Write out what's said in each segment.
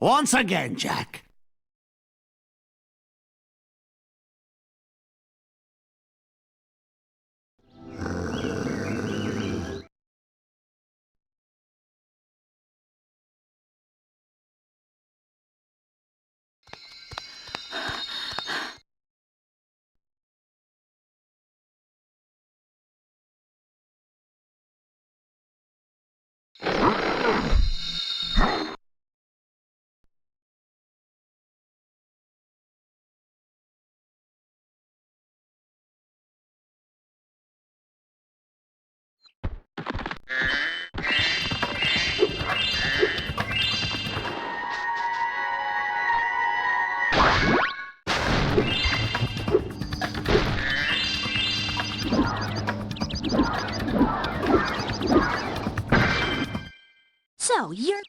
Once again, Jack. So you're...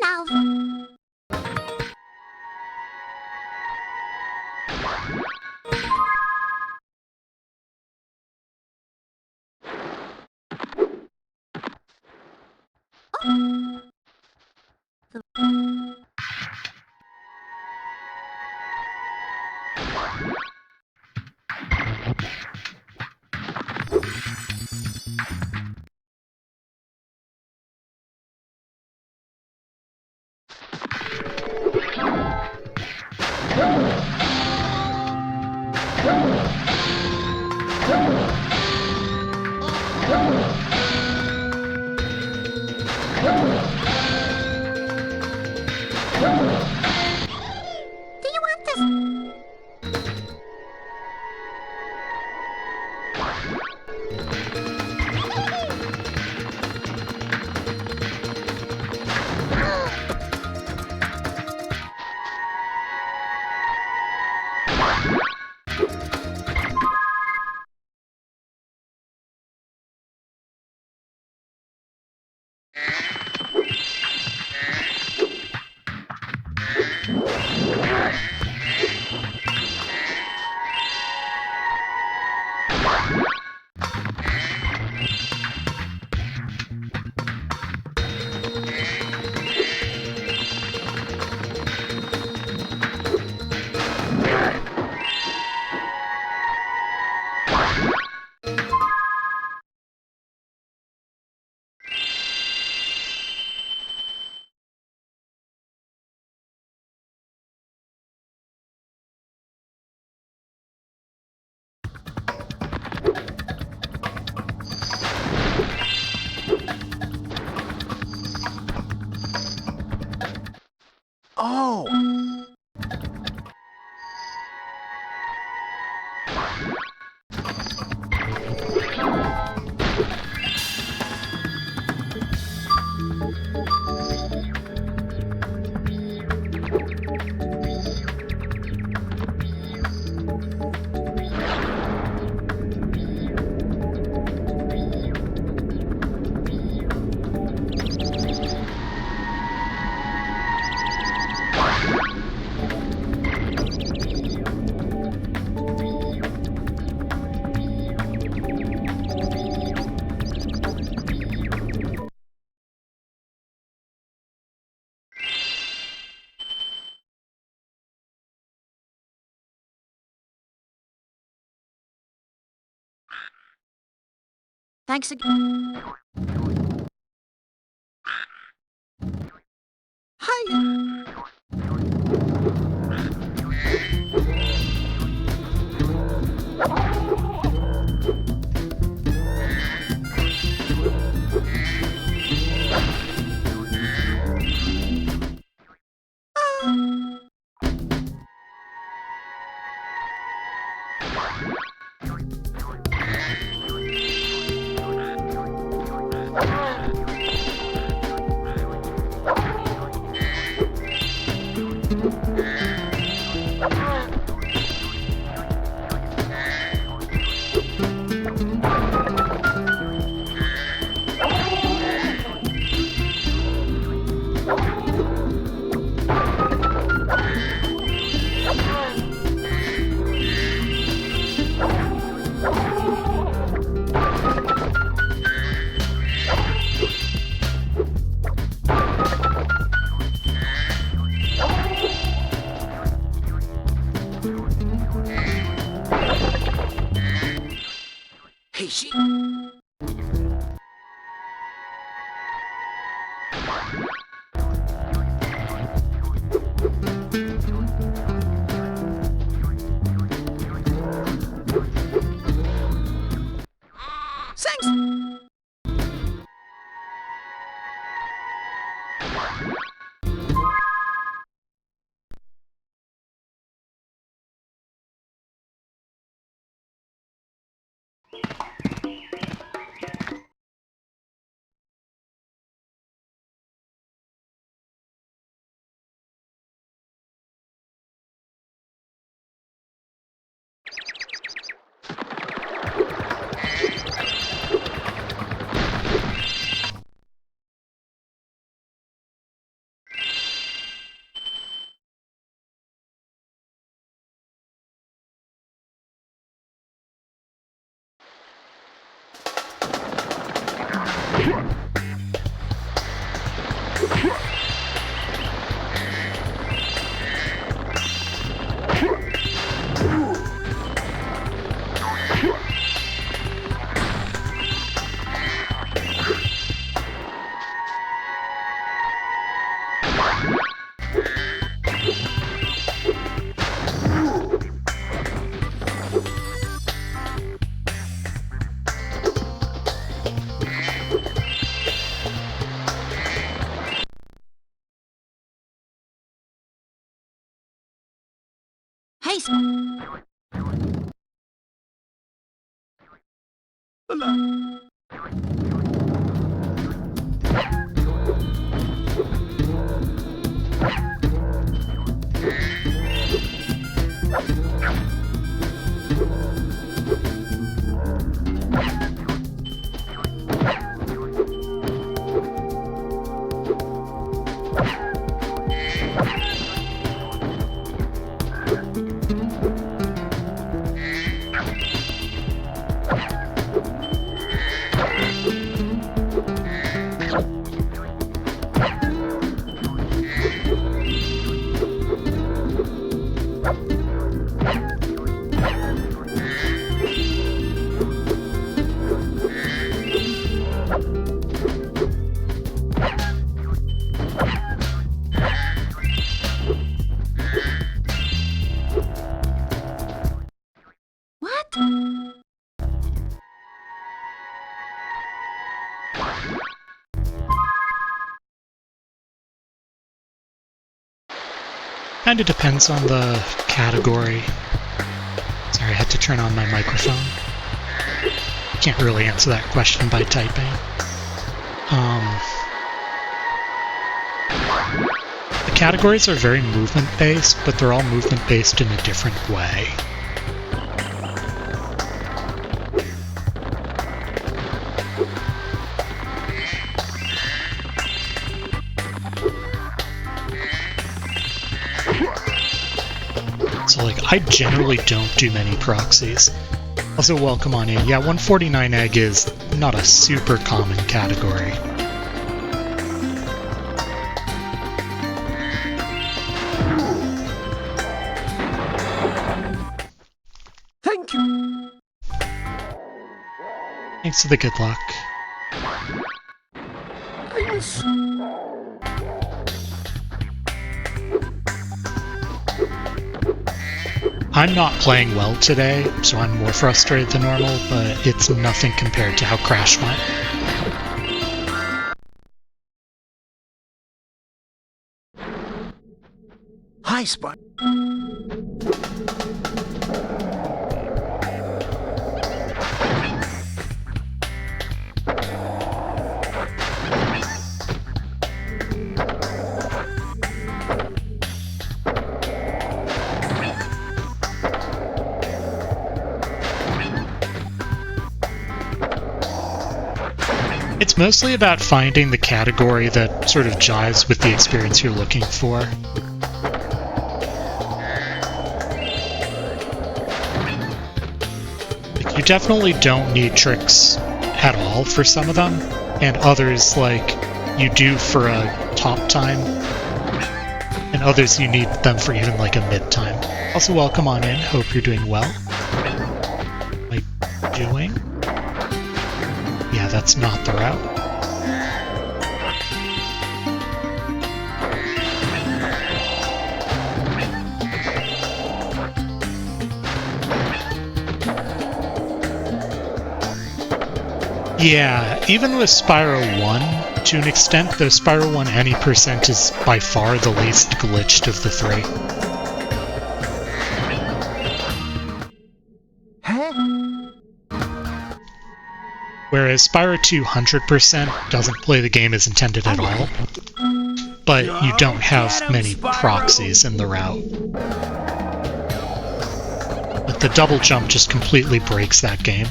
Now... Do you want Thanks again. Hi. Hey, she. Thanks. Hey, what? Kind of depends on the category. Sorry, I had to turn on my microphone. Can't really answer that question by typing. The categories are very movement-based, but they're all movement-based in a different way. So, like, I generally don't do many proxies. Also, welcome on in. Yeah, 149 egg is not a super common category. Thank you. thanks for the good luck. I'm not playing well today, so I'm more frustrated than normal, but it's nothing compared to how Crash went. Hi, Spyro. It's mostly about finding the category that sort of jives with the experience you're looking for. Like, you definitely don't need tricks at all for some of them, and others, like, you do for a top time, and others you need them for even, like, a mid-time. Also, welcome on in. Hope you're doing well. Like, doing? Yeah, that's not the route. Yeah, even with Spyro 1, to an extent, though Spyro 1 any percent is by far the least glitched of the three. Whereas Spyro 2 100% doesn't play the game as intended at all, but you don't have many proxies in the route. But the double jump just completely breaks that game.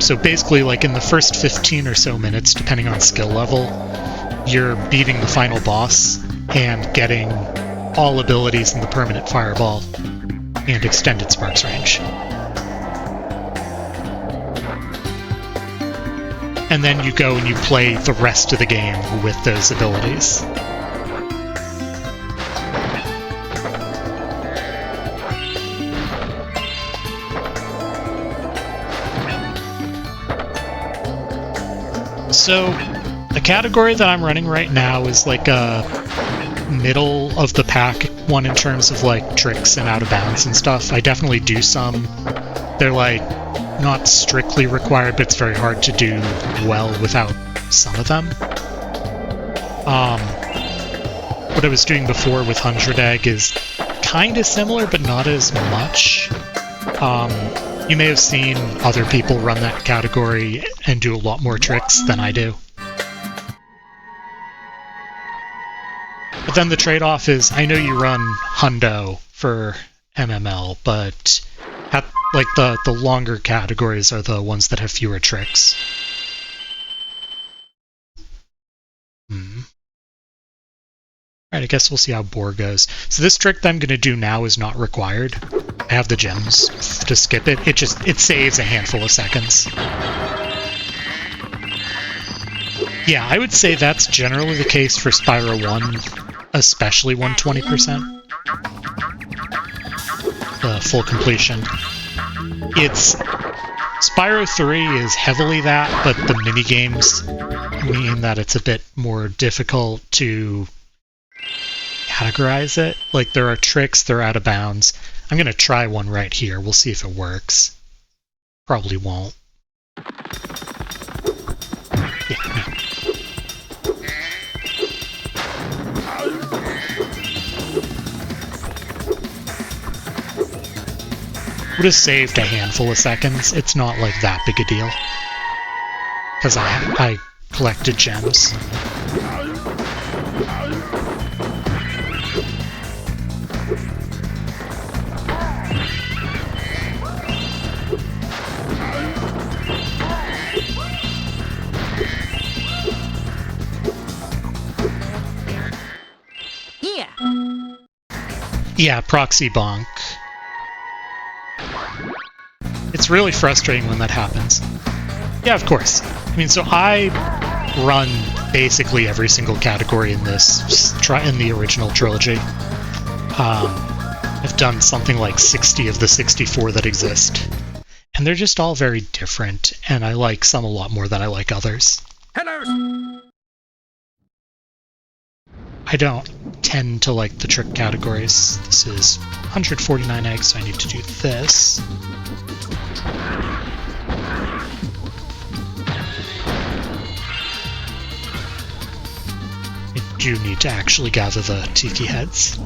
So basically, like in the first 15 or so minutes, depending on skill level, you're beating the final boss and getting all abilities in the permanent fireball and extended sparks range. And then you go and you play the rest of the game with those abilities. So, the category that I'm running right now is like a middle of the pack one in terms of like tricks and out of bounds and stuff. I definitely do some. They're like not strictly required, but it's very hard to do well without some of them. What I was doing before with 100 Egg is kind of similar, but not as much. You may have seen other people run that category and do a lot more tricks than I do. But then the trade-off is, I know you run Hundo for MML, but like the longer categories are the ones that have fewer tricks. Alright, I guess we'll see how Boar goes. So this trick that I'm going to do now is not required. I have the gems to skip it. It saves a handful of seconds. Yeah, I would say that's generally the case for Spyro 1, especially 120%. The full completion. Spyro 3 is heavily that, but the minigames mean that it's a bit more difficult to categorize it. Like, there are tricks, they're out of bounds. I'm going to try one right here. We'll see if it works. Probably won't. Yeah, no. Would have saved a handful of seconds. It's not like that big a deal. Because I collected gems. Yeah, proxy bonk. It's really frustrating when that happens. Yeah, of course. I mean, so I run basically every single category in in the original trilogy. I've done something like 60 of the 64 that exist. And they're just all very different, and I like some a lot more than I like others. Hello. I don't tend to like the trick categories. This is 149 eggs, so I need to do this. I do need to actually gather the tiki heads.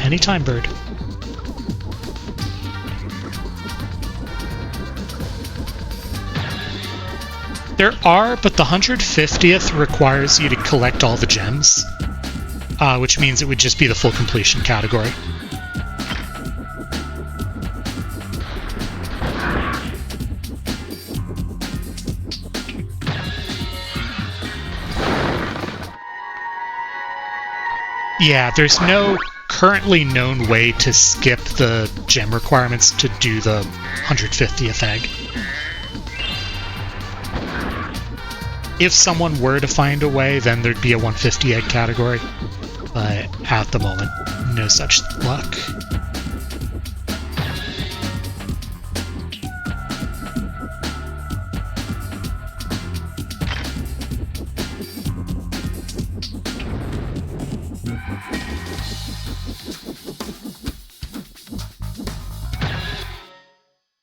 Anytime, bird. There are, but the 150th requires you to collect all the gems, which means it would just be the full completion category. Yeah, there's no currently known way to skip the gem requirements to do the 150th egg. If someone were to find a way, then there'd be a 150 egg category, but at the moment, no such luck.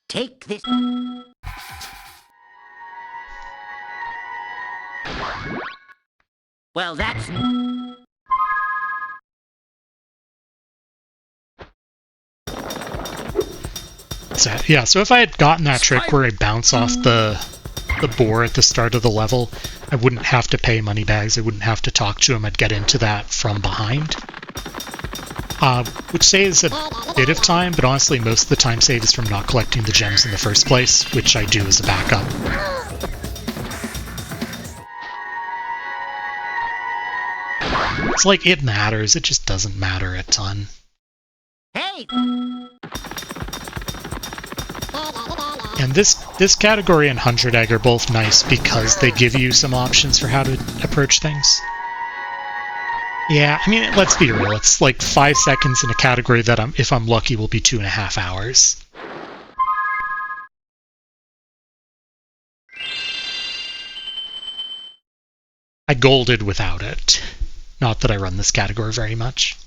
Take this. Well, that's... So if I had gotten that trick where I bounce off the boar at the start of the level, I wouldn't have to pay money bags, I wouldn't have to talk to him, I'd get into that from behind. Which saves a bit of time, but honestly most of the time save is from not collecting the gems in the first place, which I do as a backup. It's like, it matters, it just doesn't matter a ton. Hey! And this category and 100 egg are both nice because they give you some options for how to approach things. Yeah, I mean, let's be real, it's like 5 seconds in a category that, if I'm lucky, will be 2.5 hours. I golded without it. Not that I run this category very much.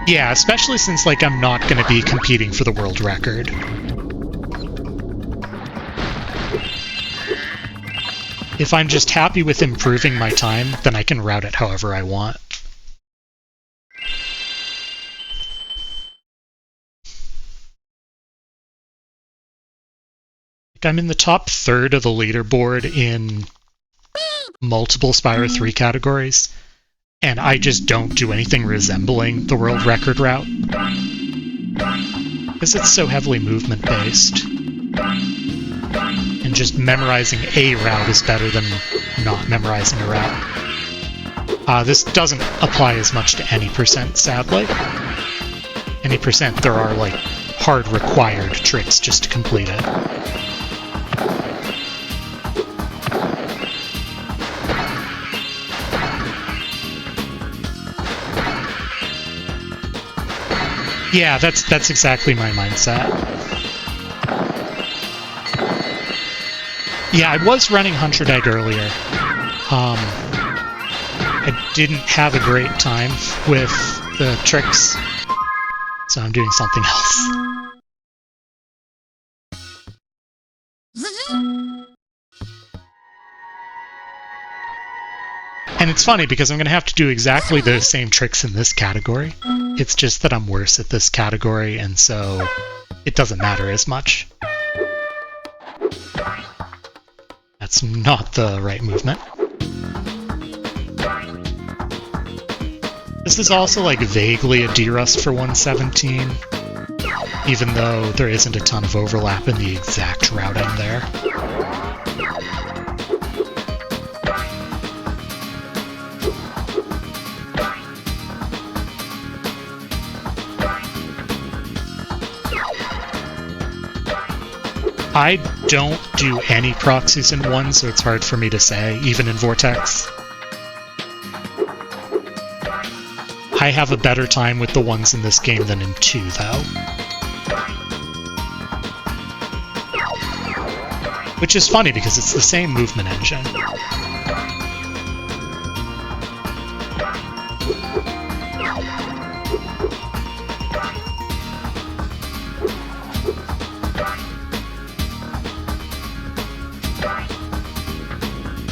Yeah, especially since, like, I'm not going to be competing for the world record. If I'm just happy with improving my time, then I can route it however I want. I'm in the top third of the leaderboard in multiple Spyro 3 categories, and I just don't do anything resembling the world record route. Because it's so heavily movement-based. And just memorizing a route is better than not memorizing a route. This doesn't apply as much to any percent, sadly. Any percent, there are, like, hard required tricks just to complete it. Yeah, that's exactly my mindset. Yeah, I was running 100 egg earlier. I didn't have a great time with the tricks, so I'm doing something else. And it's funny because I'm going to have to do exactly the same tricks in this category. It's just that I'm worse at this category, and so it doesn't matter as much. That's not the right movement. This is also like vaguely a derust for 117, even though there isn't a ton of overlap in the exact routing there. I don't do any proxies in 1, so it's hard for me to say, even in Vortex. I have a better time with the ones in this game than in 2, though. Which is funny, because it's the same movement engine.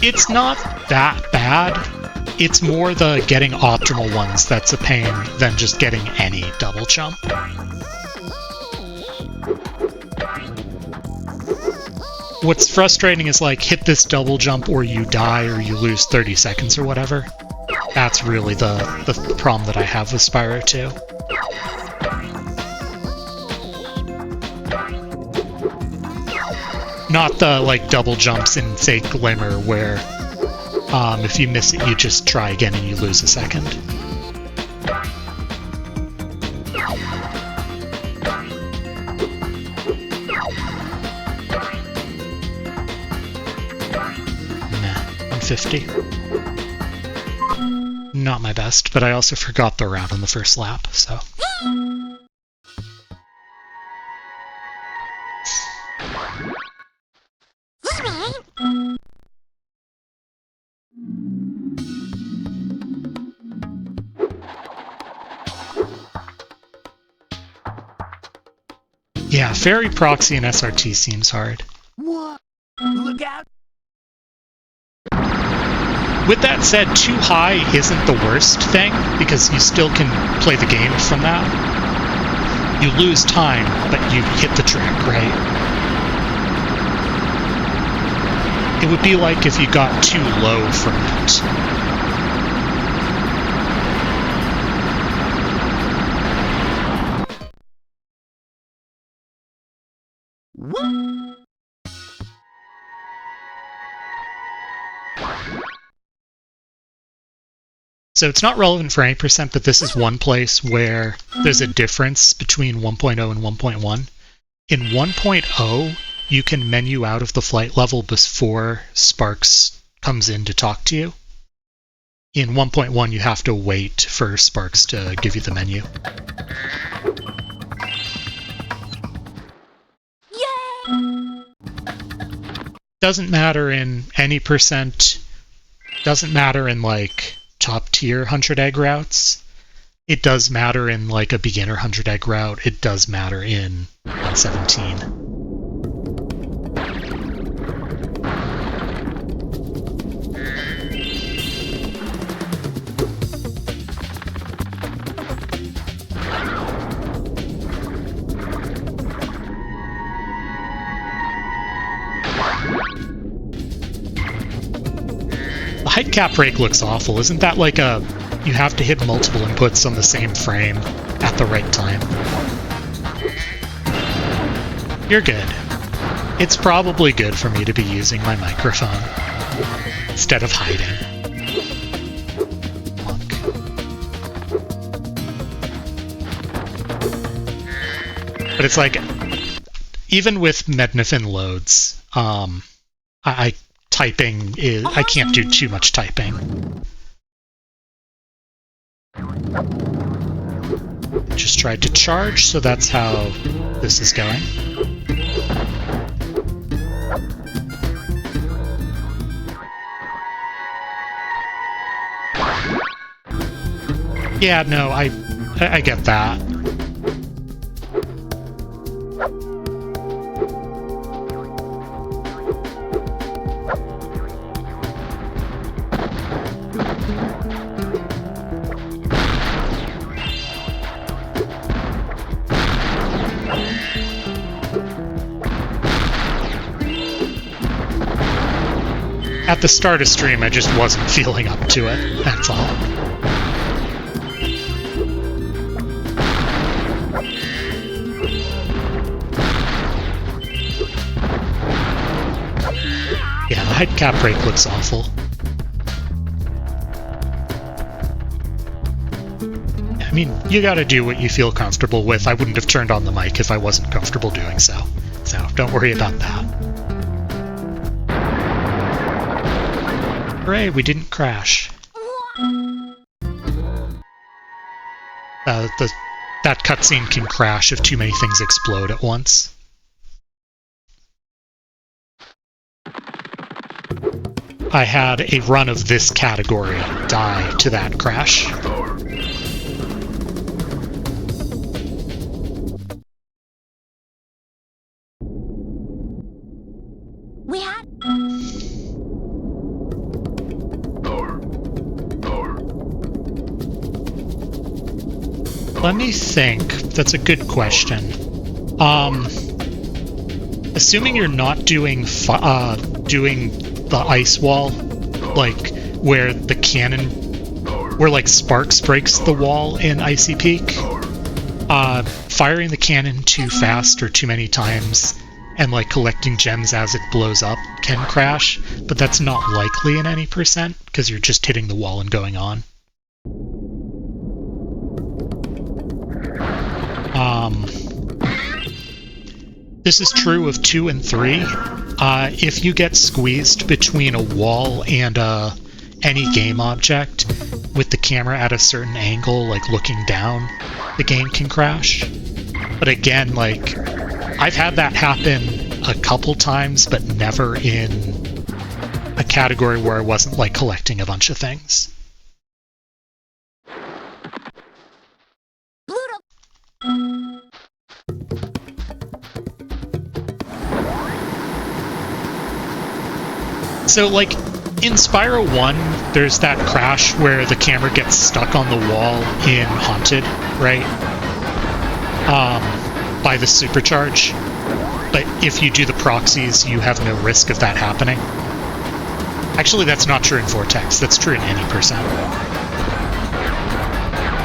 It's not that bad. It's more the getting optimal ones that's a pain than just getting any double jump. What's frustrating is like, hit this double jump or you die or you lose 30 seconds or whatever. That's really the problem that I have with Spyro 2. Not the, like, double jumps in, say, Glimmer, where if you miss it, you just try again and you lose a second. Nah, 150. Not my best, but I also forgot the route on the first lap, so... Yeah, Fairy Proxy and SRT seems hard. What? Look out! With that said, too high isn't the worst thing, because you still can play the game from that. You lose time, but you hit the trick, right? It would be like if you got too low from it. So it's not relevant for any percent, but this is one place where there's a difference between 1.0 and 1.1. In 1.0, you can menu out of the flight level before Sparks comes in to talk to you. In 1.1, you have to wait for Sparks to give you the menu. Doesn't matter in any percent. Doesn't matter in, like, top tier 100 egg routes. It does matter in, like, a beginner 100 egg route. It does matter in 117. The height cap break looks awful. Isn't that like a... you have to hit multiple inputs on the same frame at the right time? You're good. It's probably good for me to be using my microphone instead of hiding. Monk. But it's like, even with Mednafin loads, typing is... I can't do too much typing. Just tried to charge, so that's how this is going. Yeah, no, I get that. At the start of stream, I just wasn't feeling up to it, that's all. Yeah, the height cap break looks awful. I mean, you gotta do what you feel comfortable with. I wouldn't have turned on the mic if I wasn't comfortable doing so. so don't worry about that. Hooray, we didn't crash. That cutscene can crash if too many things explode at once. I had a run of this category die to that crash. We had. Let me think. That's a good question. Assuming you're not doing the ice wall, like where the cannon, where like Sparks breaks the wall in Icy Peak, firing the cannon too fast or too many times and like collecting gems as it blows up can crash, but that's not likely in any percent because you're just hitting the wall and going on. This is true of 2 and 3. If you get squeezed between a wall and any game object with the camera at a certain angle, like looking down, the game can crash. But again, like, I've had that happen a couple times, but never in a category where I wasn't like collecting a bunch of things. So, like, in Spyro 1, there's that crash where the camera gets stuck on the wall in Haunted, right? By the supercharge. But if you do the proxies, you have no risk of that happening. Actually, that's not true in Vortex. That's true in any percent.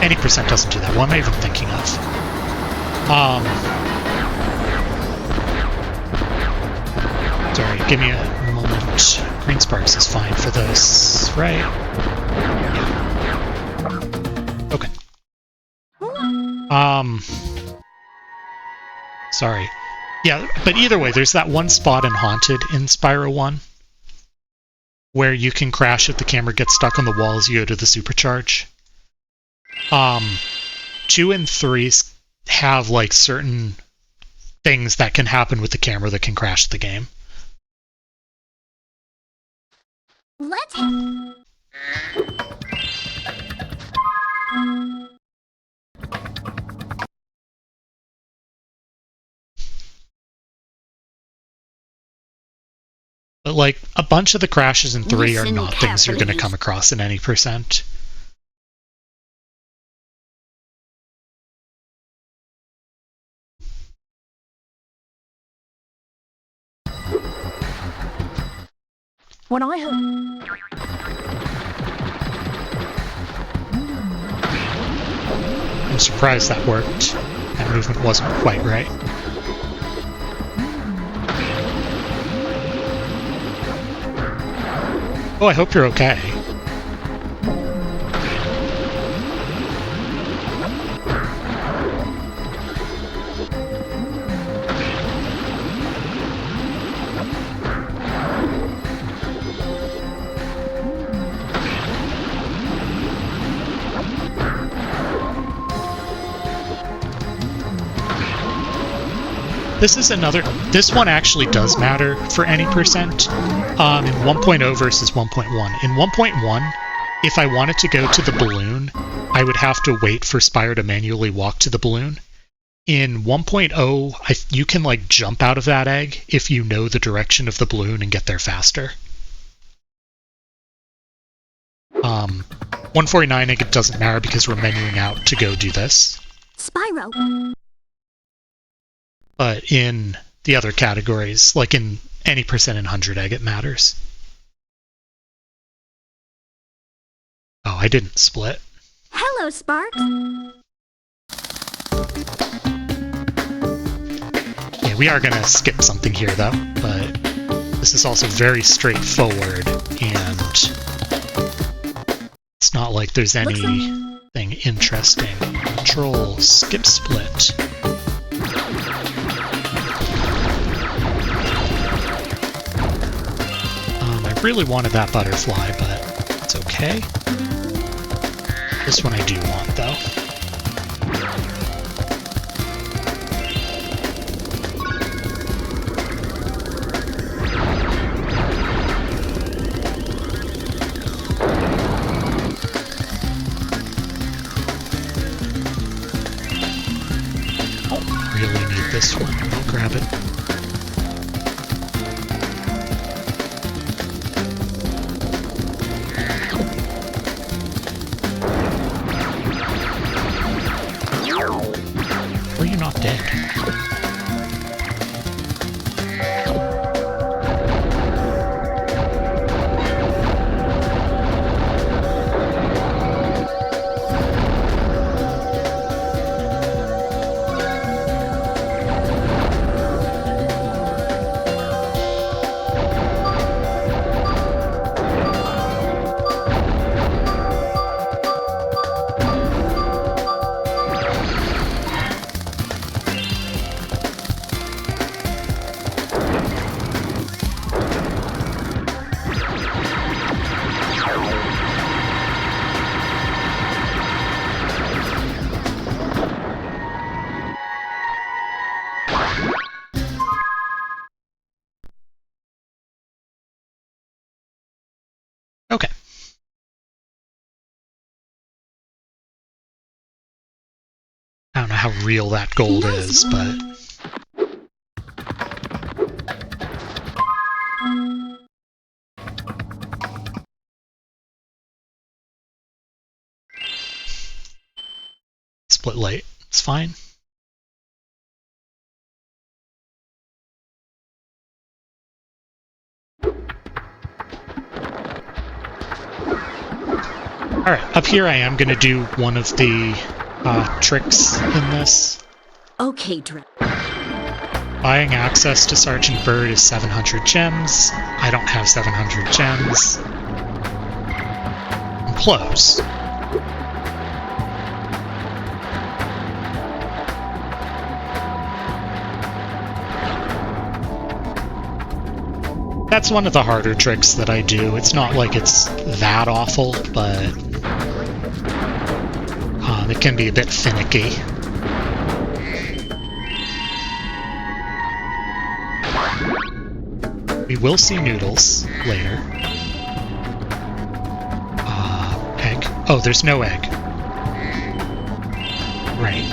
Any percent doesn't do that. What am I even thinking of? Sorry, give me a moment. Green Sparks is fine for this, right? Yeah. Okay. Sorry. Yeah, but either way, there's that one spot in Haunted in Spyro 1 where you can crash if the camera gets stuck on the wall as you go to the supercharge. 2 and 3 have, like, certain things that can happen with the camera that can crash the game. Let's. But, like, a bunch of the crashes in 3 are Listen not things you're going to carefully. come across in any percent. When I heard. I'm surprised that worked. That movement wasn't quite right. Oh, I hope you're okay. This one actually does matter for any percent. In 1.0 versus 1.1. In 1.1, if I wanted to go to the balloon, I would have to wait for Spyro to manually walk to the balloon. In 1.0, you can like jump out of that egg if you know the direction of the balloon and get there faster. 149, it doesn't matter because we're menuing out to go do this. Spyro. But in the other categories, like in any percent in 100 egg, it matters. Oh, I didn't split. Hello, Sparks. Yeah, we are going to skip something here, though, but this is also very straightforward, and it's not like there's anything interesting. Control, skip split. really wanted that butterfly, but it's okay. This one I do want, though. Really need this one. I'll grab it. Or you're not dead. Okay. I don't know how real that gold is, but... Split light. It's fine. Alright, up here I am going to do one of the tricks in this. Okay, Drip. Buying access to Sergeant Bird is 700 gems. I don't have 700 gems. I'm close. That's one of the harder tricks that I do. It's not like it's that awful, but it can be a bit finicky. We will see noodles later. Egg. Oh, there's no egg. Right.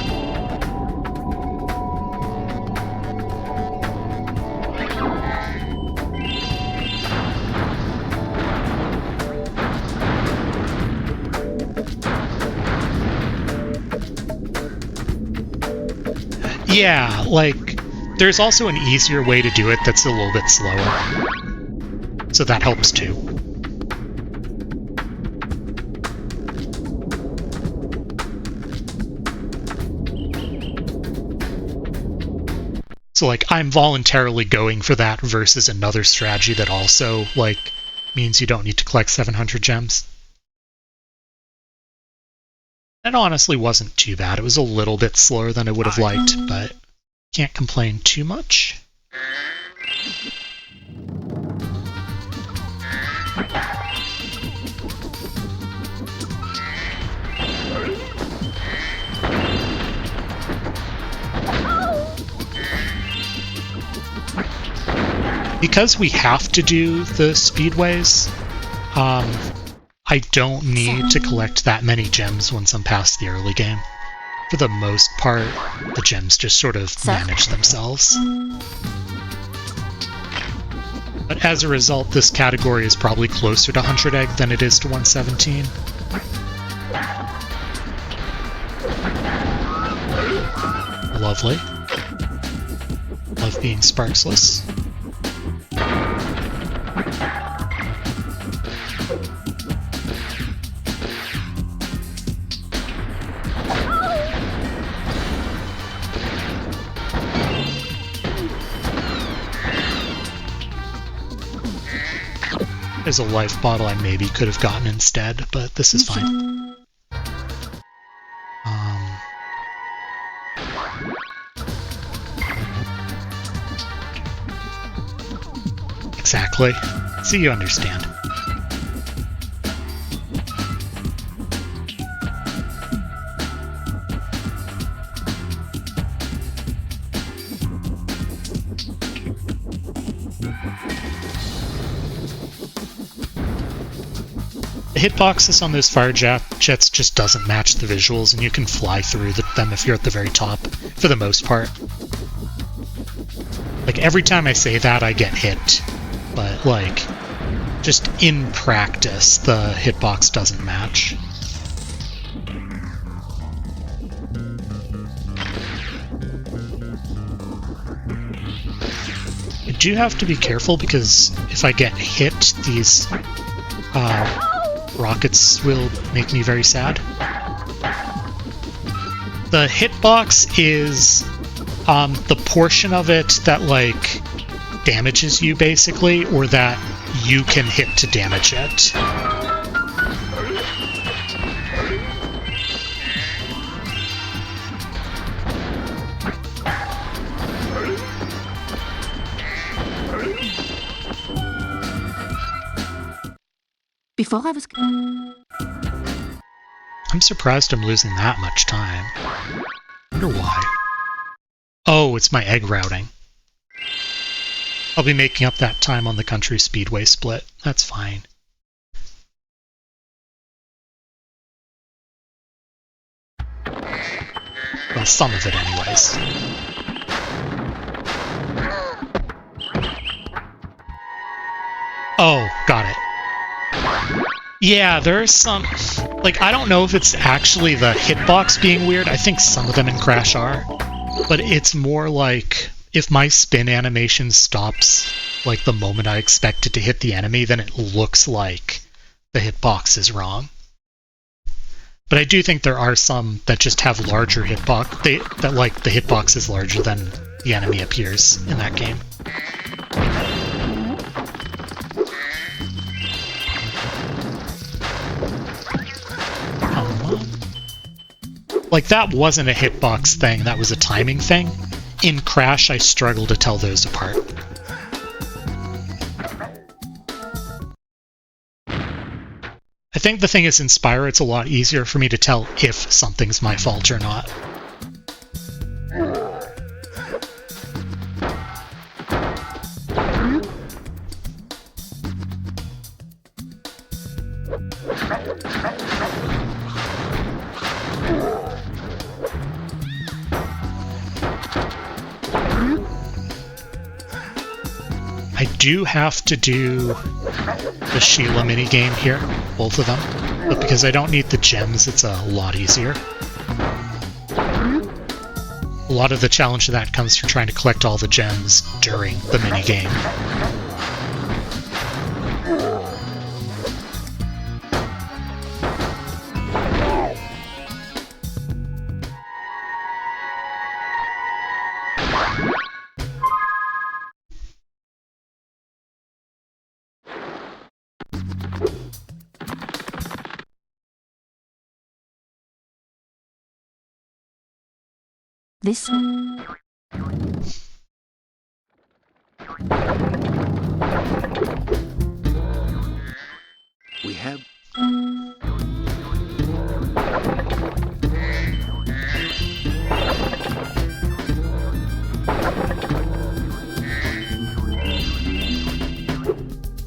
Yeah, like, there's also an easier way to do it that's a little bit slower. So that helps too. So, like, I'm voluntarily going for that versus another strategy that also, like, means you don't need to collect 700 gems. It honestly wasn't too bad. It was a little bit slower than I would have liked, but can't complain too much. Because we have to do the speedways, I don't need to collect that many gems once I'm past the early game. For the most part, the gems just sort of manage themselves. But as a result, this category is probably closer to 100 egg than it is to 117. Lovely. Love being sparksless. There's a life bottle I maybe could have gotten instead, but this is fine. Exactly. See, you understand. The hitboxes on those fire jets just doesn't match the visuals, and you can fly through them if you're at the very top, for the most part. Like, every time I say that, I get hit. But, like, just in practice, the hitbox doesn't match. I do have to be careful, because if I get hit, these rockets will make me very sad. The hitbox is the portion of it that, like, damages you, basically, or that you can hit to damage it. Before I was... I'm surprised I'm losing that much time. Wonder why. Oh, it's my egg routing. I'll be making up that time on the country speedway split. That's fine. Well, some of it anyways. Oh, got it. Yeah, there's some... Like, I don't know if it's actually the hitbox being weird. I think some of them in Crash are. But it's more like, if my spin animation stops, like, the moment I expect it to hit the enemy, then it looks like the hitbox is wrong. But I do think there are some that just have larger hitbox... that, like, the hitbox is larger than the enemy appears in that game. Like, that wasn't a hitbox thing, that was a timing thing. In Crash, I struggle to tell those apart. I think the thing is, in Spyro, it's a lot easier for me to tell if something's my fault or not. I do have to do the Sheila minigame here, both of them, but because I don't need the gems, it's a lot easier. A lot of the challenge of that comes from trying to collect all the gems during the minigame. This... We have...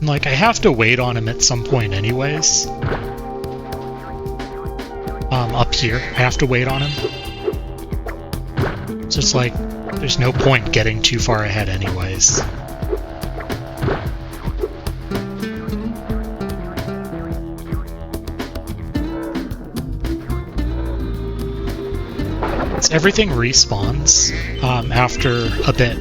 Like, I have to wait on him at some point anyways. Up here, I have to wait on him. So it's like, there's no point getting too far ahead anyways. So everything respawns after a bit.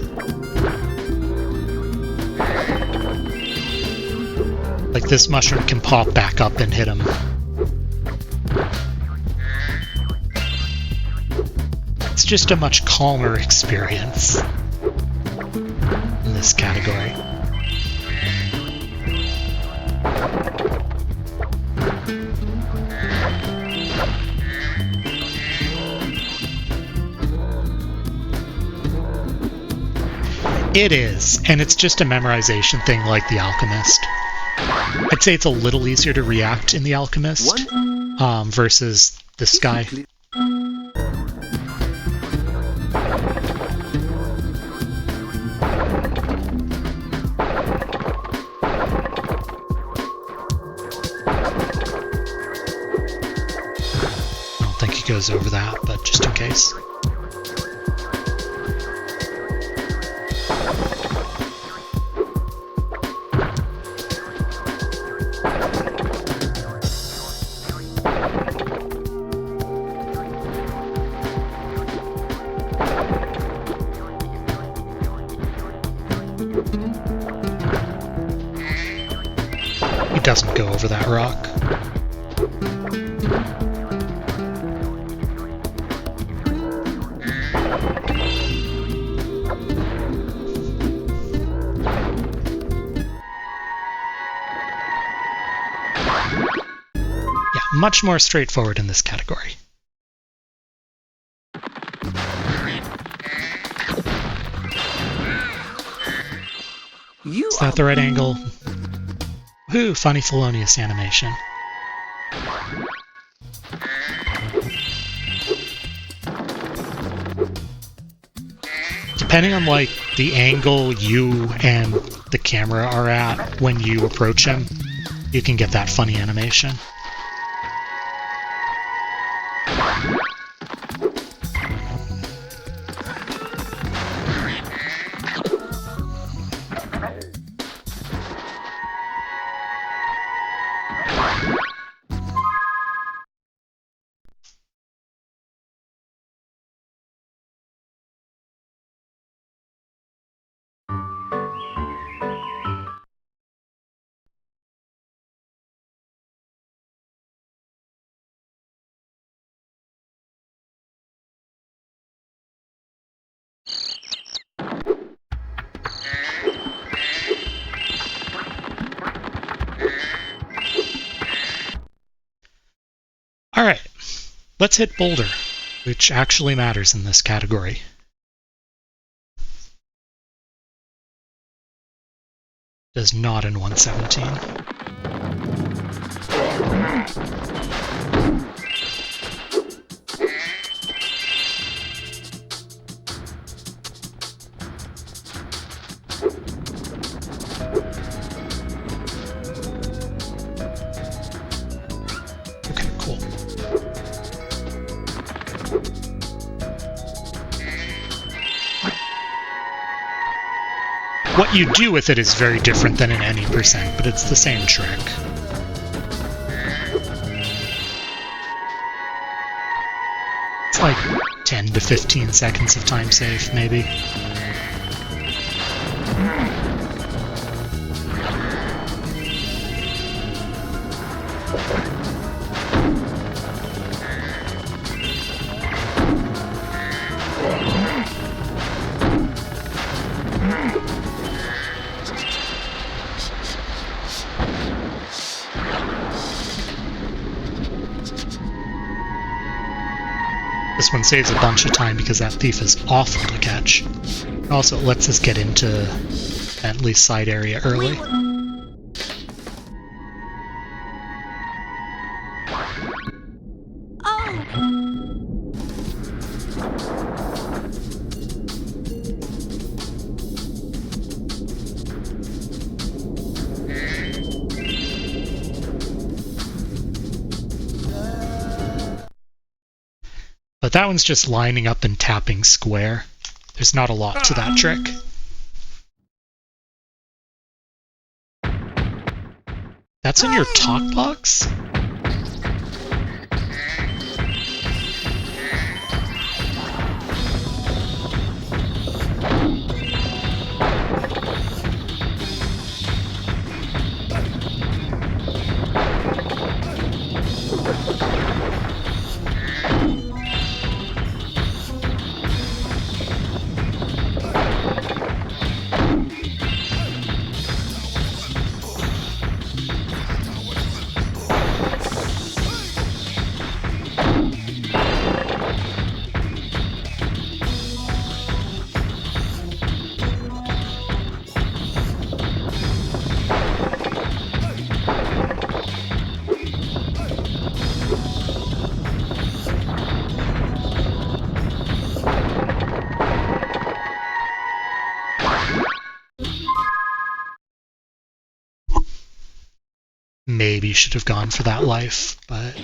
Like, this mushroom can pop back up and hit him. It's just a much calmer experience in this category. It is, and it's just a memorization thing like The Alchemist. I'd say it's a little easier to react in the Alchemist versus this guy. I don't think he goes over that, but just in case. He doesn't go over that rock. Yeah, much more straightforward in this category. Is that the right angle? Woohoo, funny felonious animation. Depending on like the angle you and the camera are at when you approach him, you can get that funny animation. Alright, let's hit Boulder, which actually matters in this category. Does not in 117. Okay, cool. What you do with it is very different than in any percent, but it's the same trick. It's like 10 to 15 seconds of time save, maybe. This one saves a bunch of time because that thief is awful to catch. Also, it lets us get into at least side area early. But that one's just lining up and tapping square. There's not a lot to that trick. That's in your talk box? maybe should have gone for that life, but...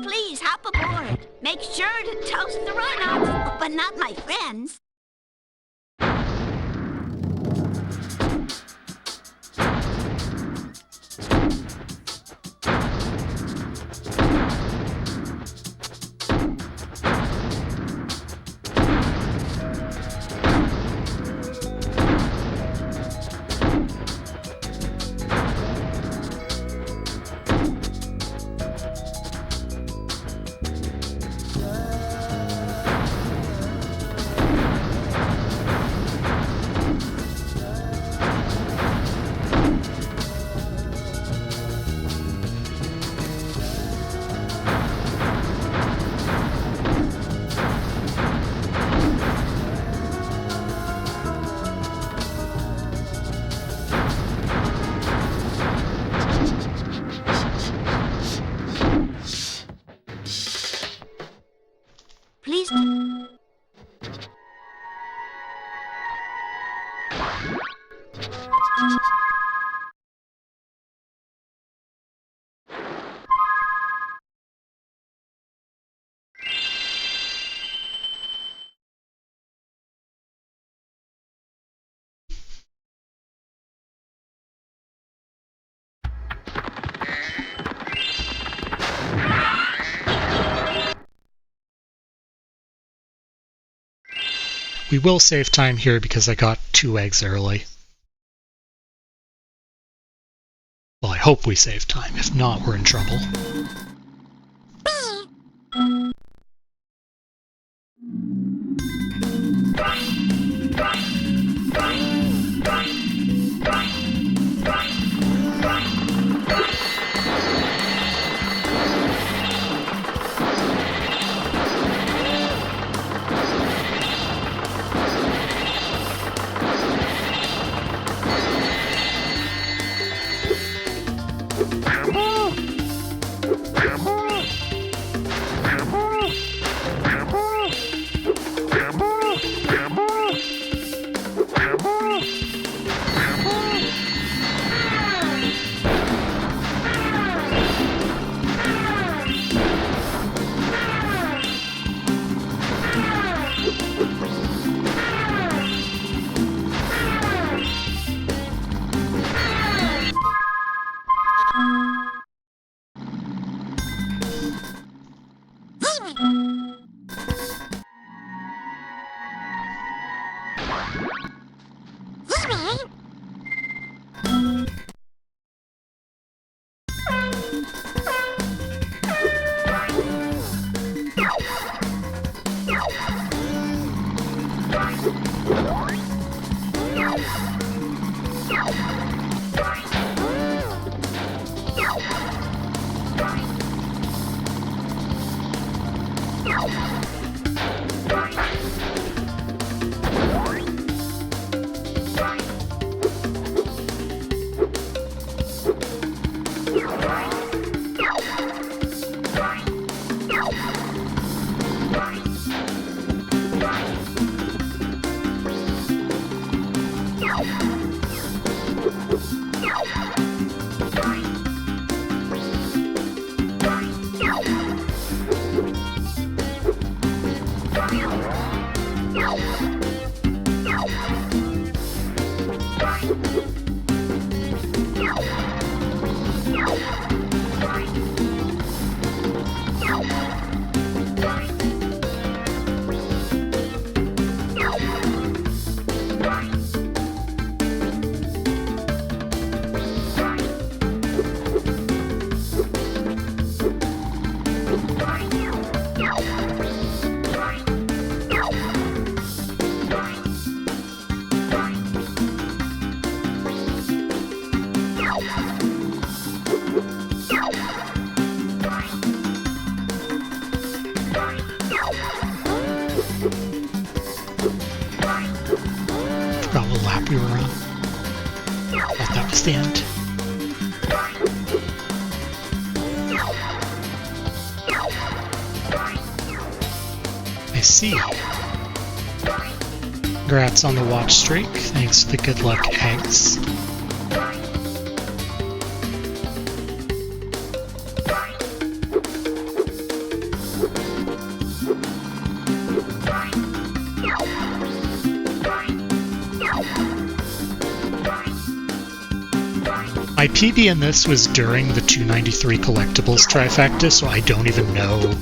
Please hop aboard. Make sure to toast the run-ups, but not my friends. Please. We will save time here because I got 2 eggs early. Well, I hope we save time. If not, we're in trouble. Forgot what lap we were on. Thought that was the end. I see. Congrats on the watch streak. Thanks for the good luck eggs. My PB in this was during the 293 collectibles trifecta, so I don't even know.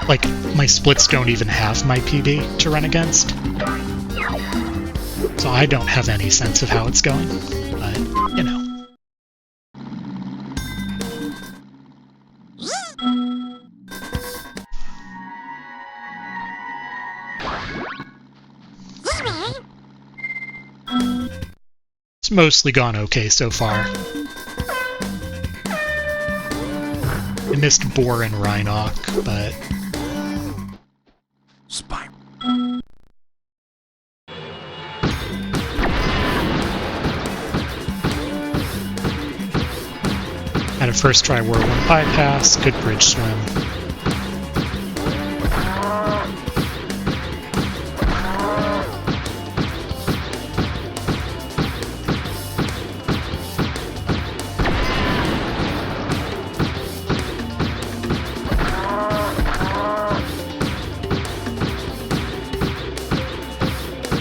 Like, my splits don't even have my PB to run against. So I don't have any sense of how it's going, but, you know. It's mostly gone okay so far. I missed Boar and Rhinoc, but... Spyro. Had a first try whirlwind bypass, good bridge swim.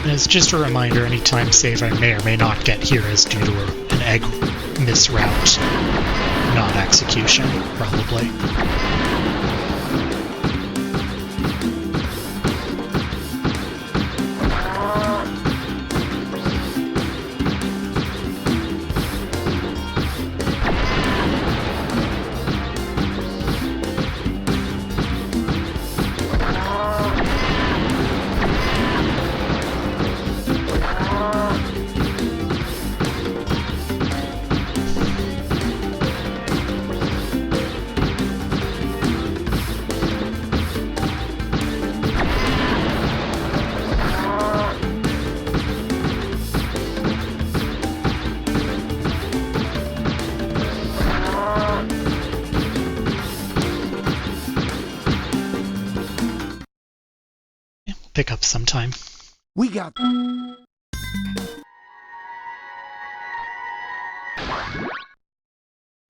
And it's just a reminder, anytime save I may or may not get here is due to an egg misroute. Not execution, probably. Pick up sometime. We got...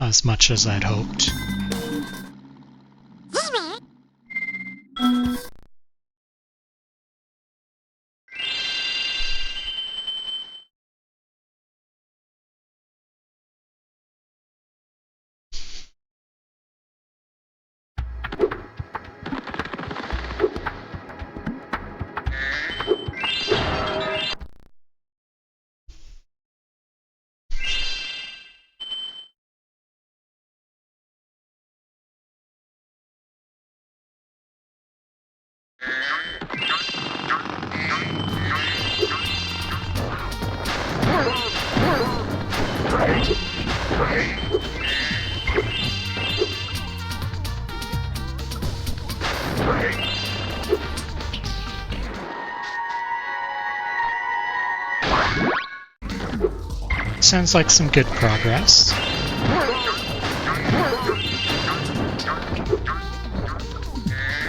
As much as I'd hoped. Sounds like some good progress.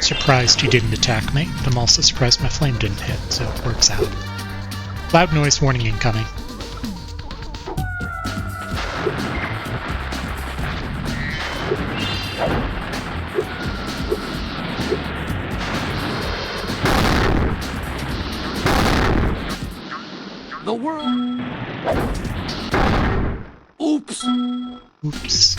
Surprised you didn't attack me, but I'm also surprised my flame didn't hit, so it works out. Loud noise warning incoming. The world... Oops! Oops.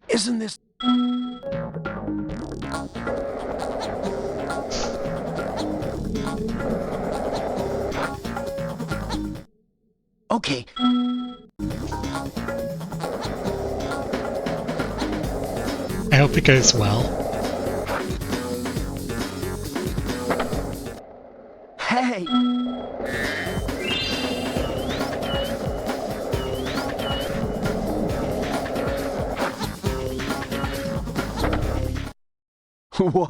Isn't this... Okay. I hope it goes well. What?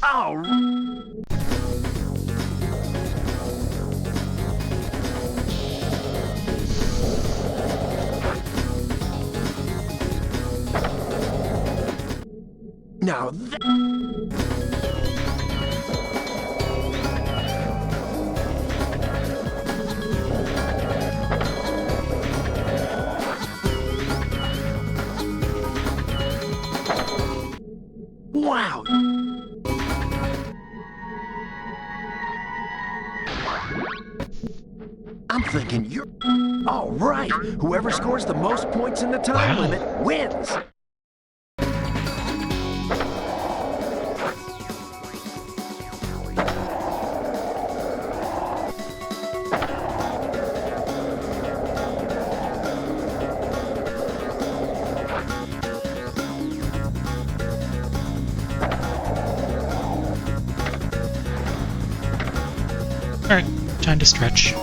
Oh. Now wow. I'm thinking you're all right. Whoever scores the most points in the time Wow. limit wins. Alright, time to stretch.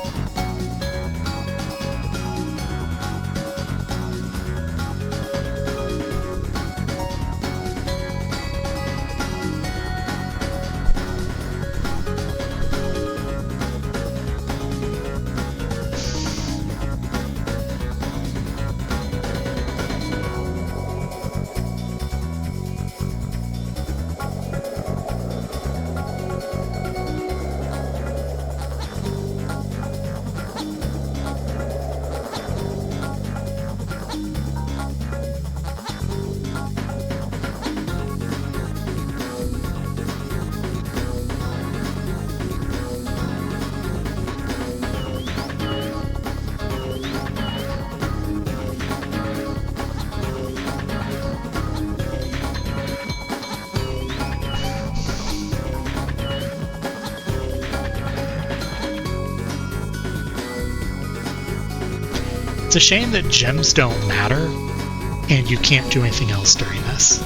It's a shame that gems don't matter, and you can't do anything else during this.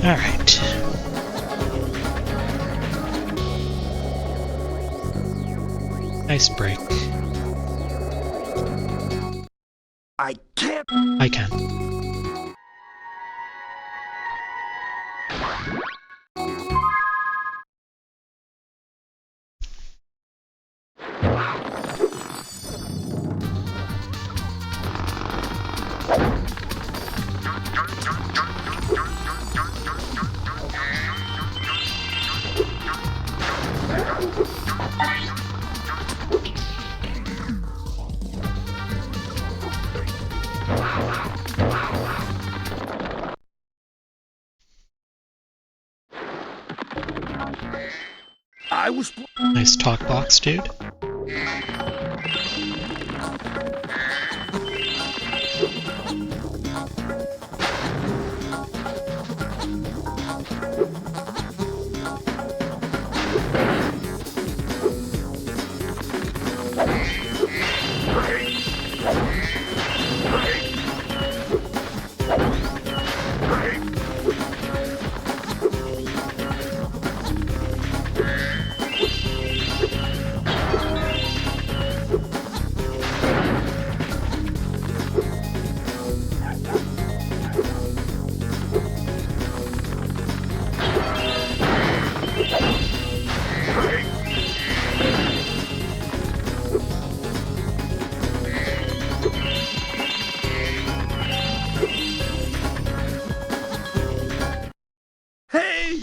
Alright. Nice break. I can't. I can. I was. Nice talk box, dude. Hey!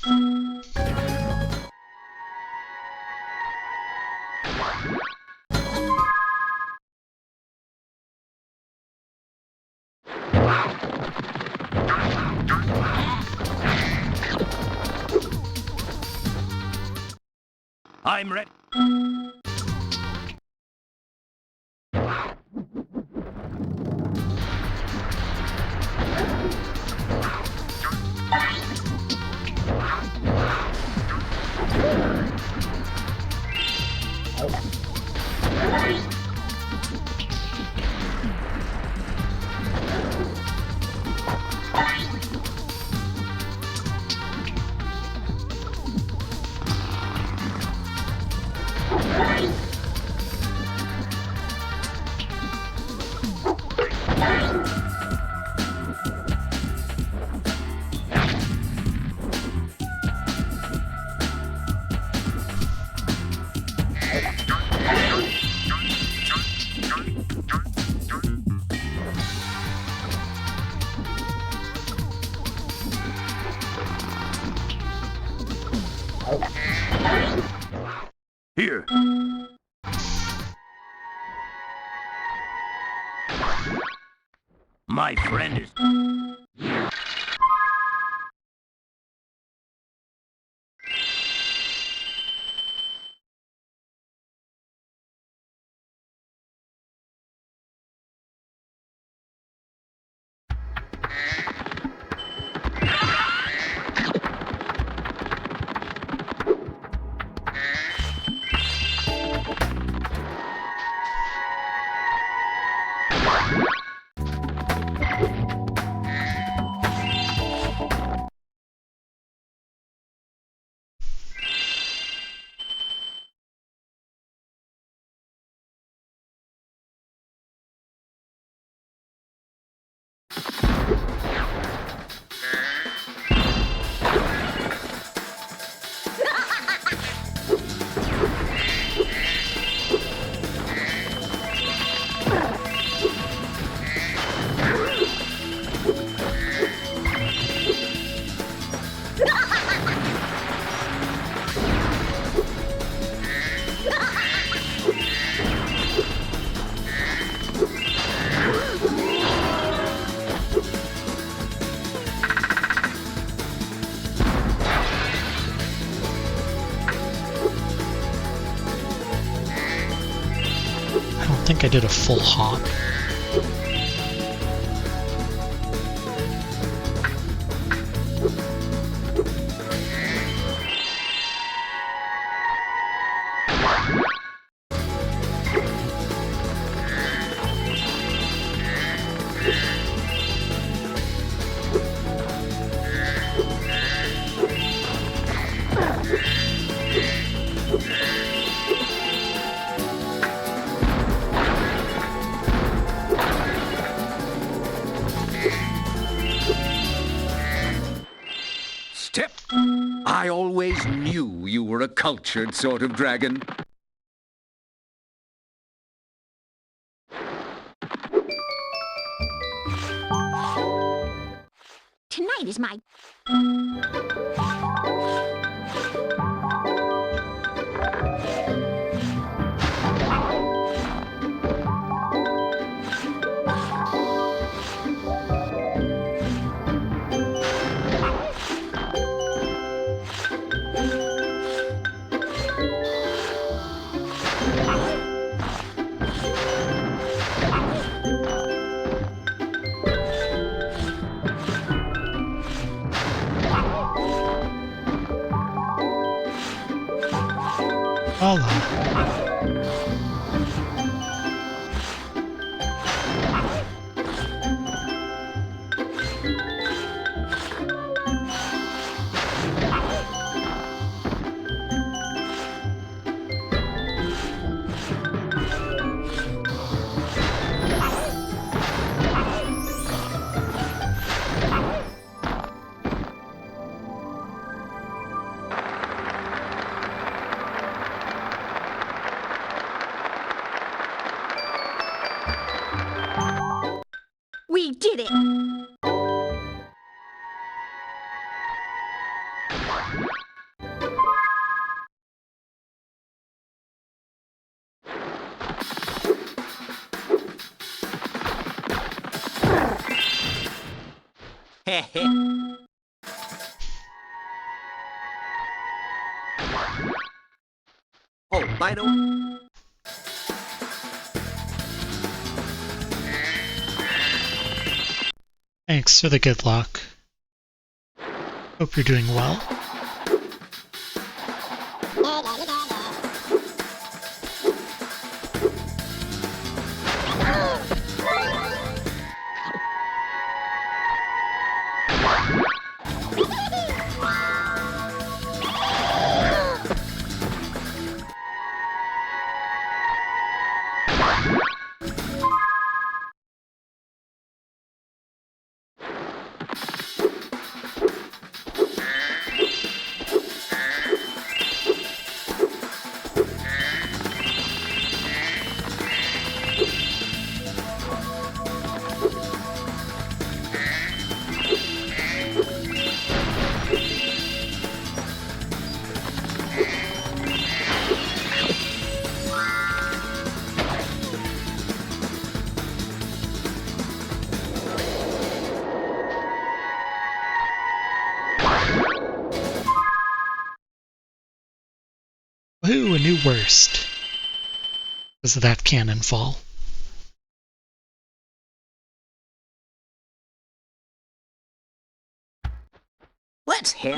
I'm ready. Here. My friend is... I don't think I did a full hop. Step! I always knew you were a cultured sort of dragon. Tonight is my... Voila. We did it! Oh, by the way... Thanks for the good luck. Hope you're doing well. Ooh, a new worst. Because of that cannon fall. Let's hit.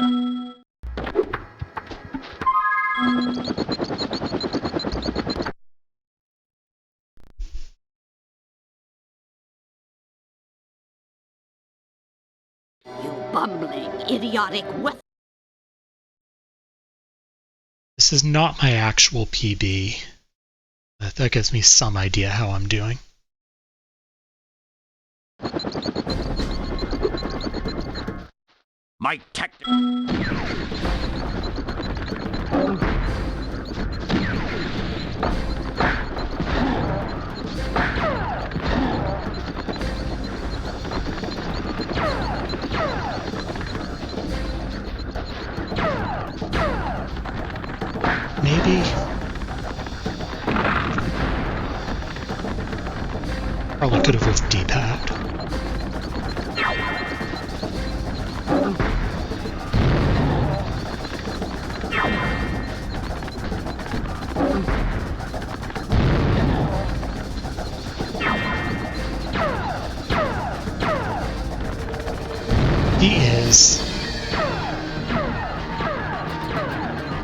You bumbling, idiotic This is not my actual PB. That gives me some idea how I'm doing. My tactic. Maybe. Probably could have with D-pad. He is.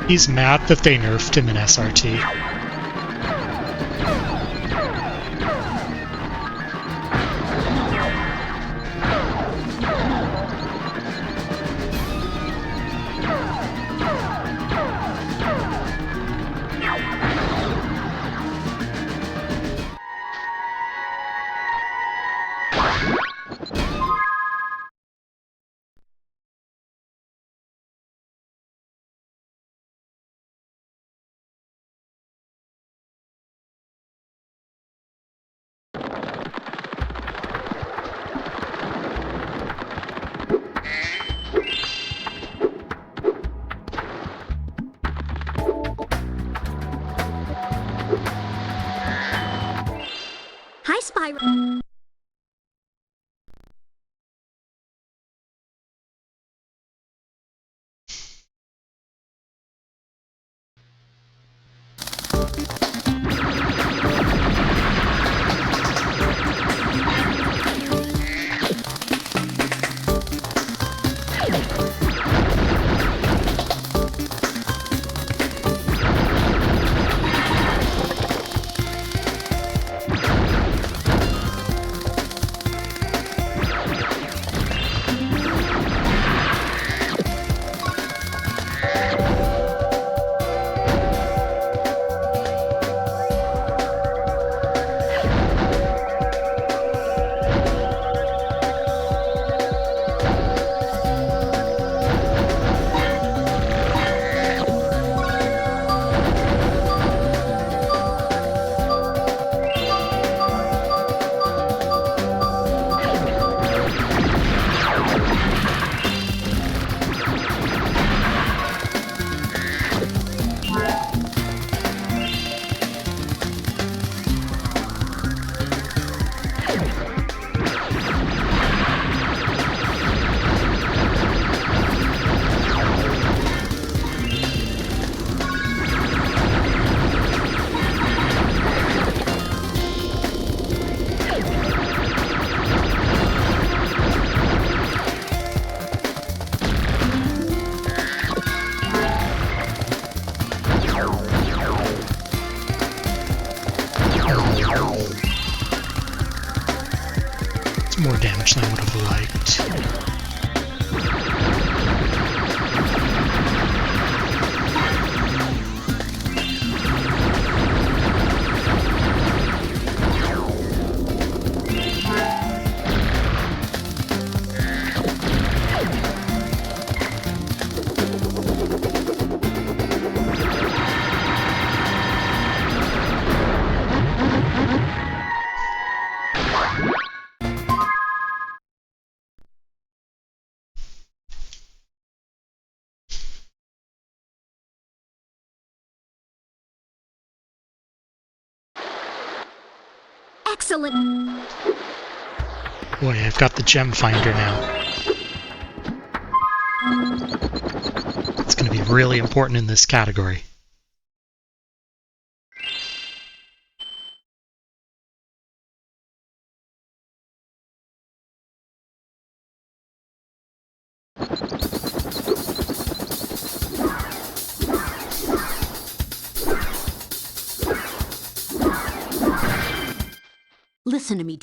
He's mad that they nerfed him in SRT. Hi, Spyro. More damage than I would have liked. Excellent. Boy, I've got the gem finder now. It's going to be really important in this category. listen to me.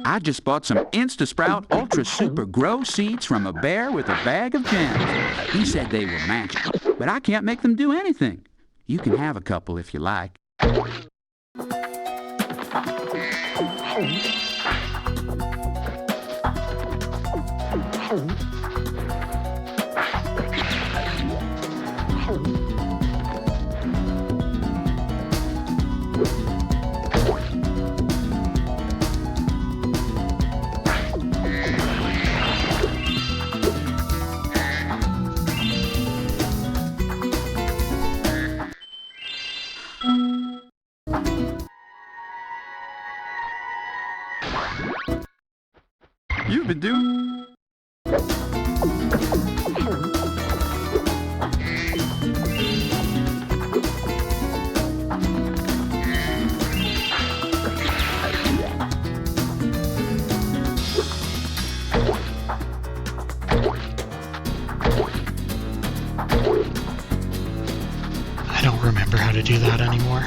I just bought some Insta-Sprout Ultra Super Grow seeds from a bear with a bag of gems. He said they were magic, but I can't make them do anything. You can have a couple if you like. You've been doing... I don't remember how to do that anymore.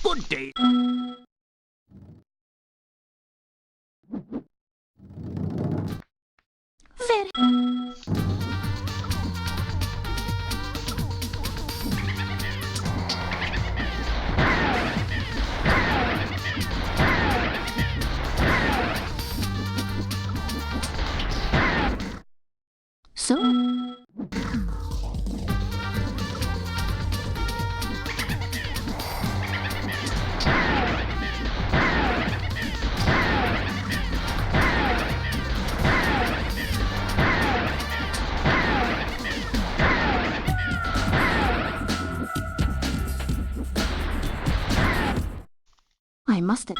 Good day. Very. So? I must have.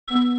Really?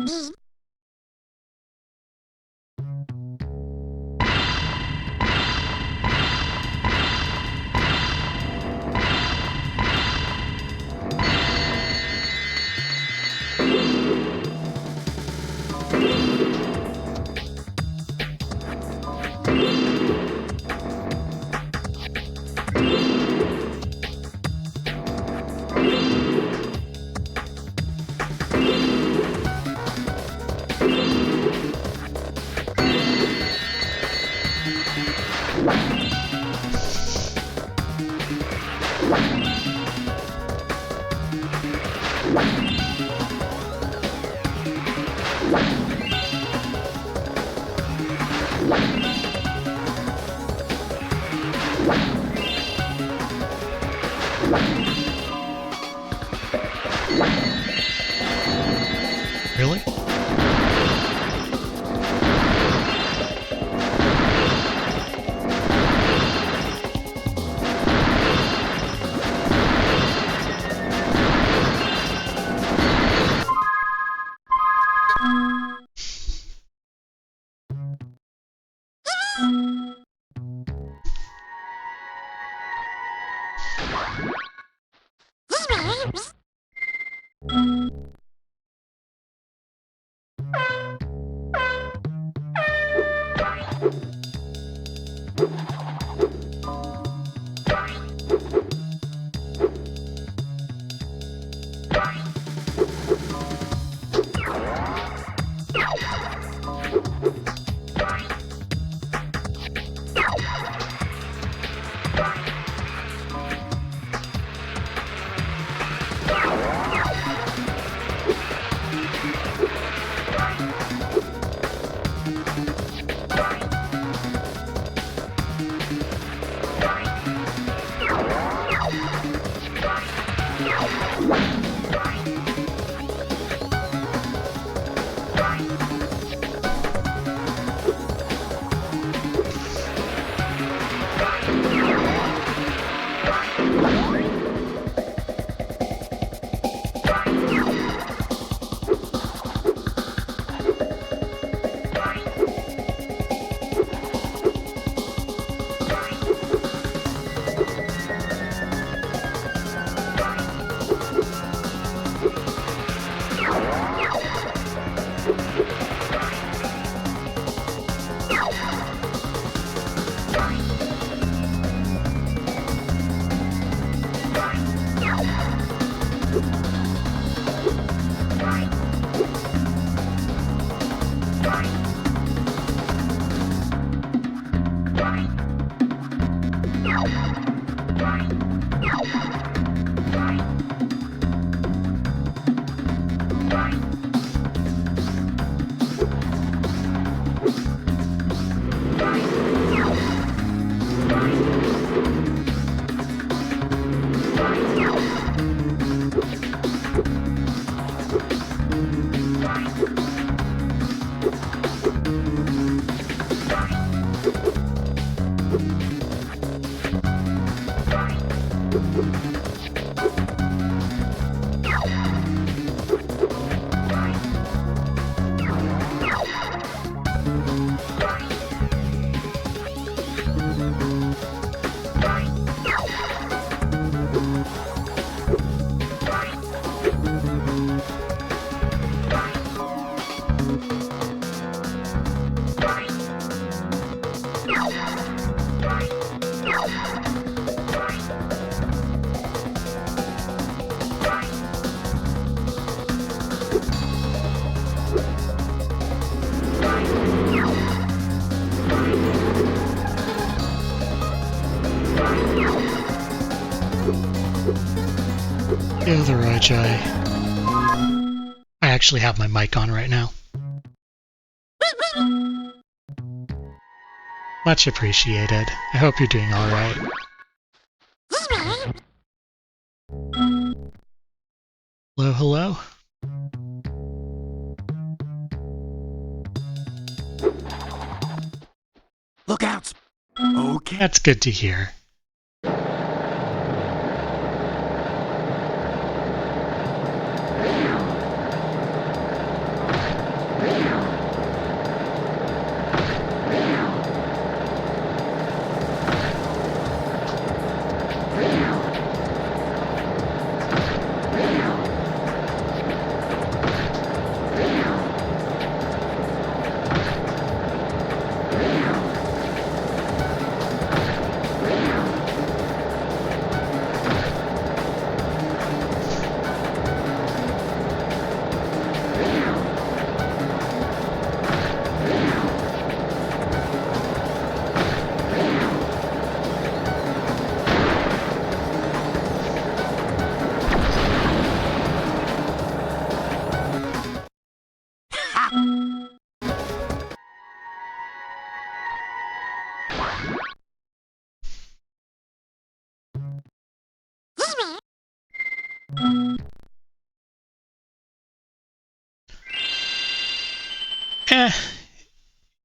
The other Ajay. I actually have my mic on right now. Much appreciated. I hope you're doing alright. Hello, hello? Look out! Okay. That's good to hear.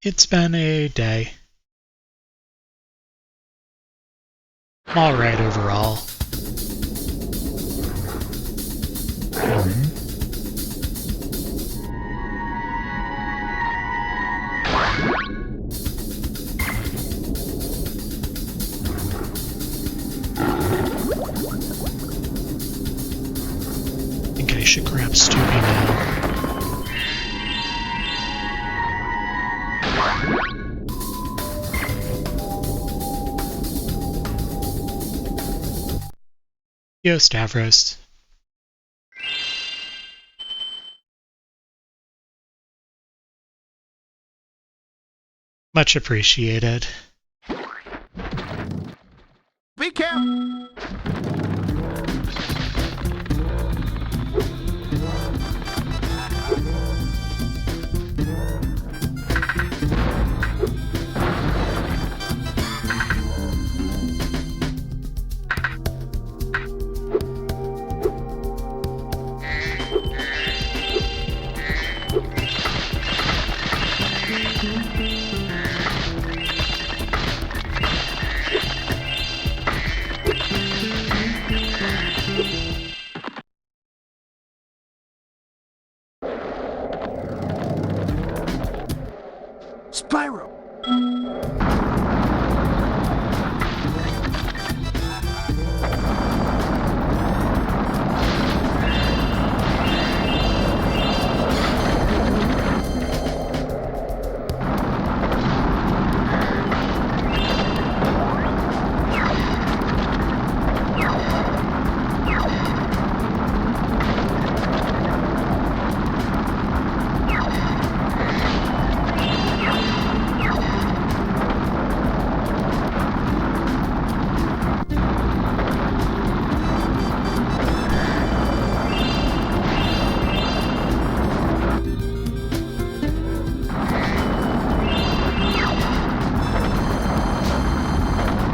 It's been a day. I'm alright overall. I think I should grab Stewie now. Yo, Stavros. Much appreciated. Be careful! Spyro!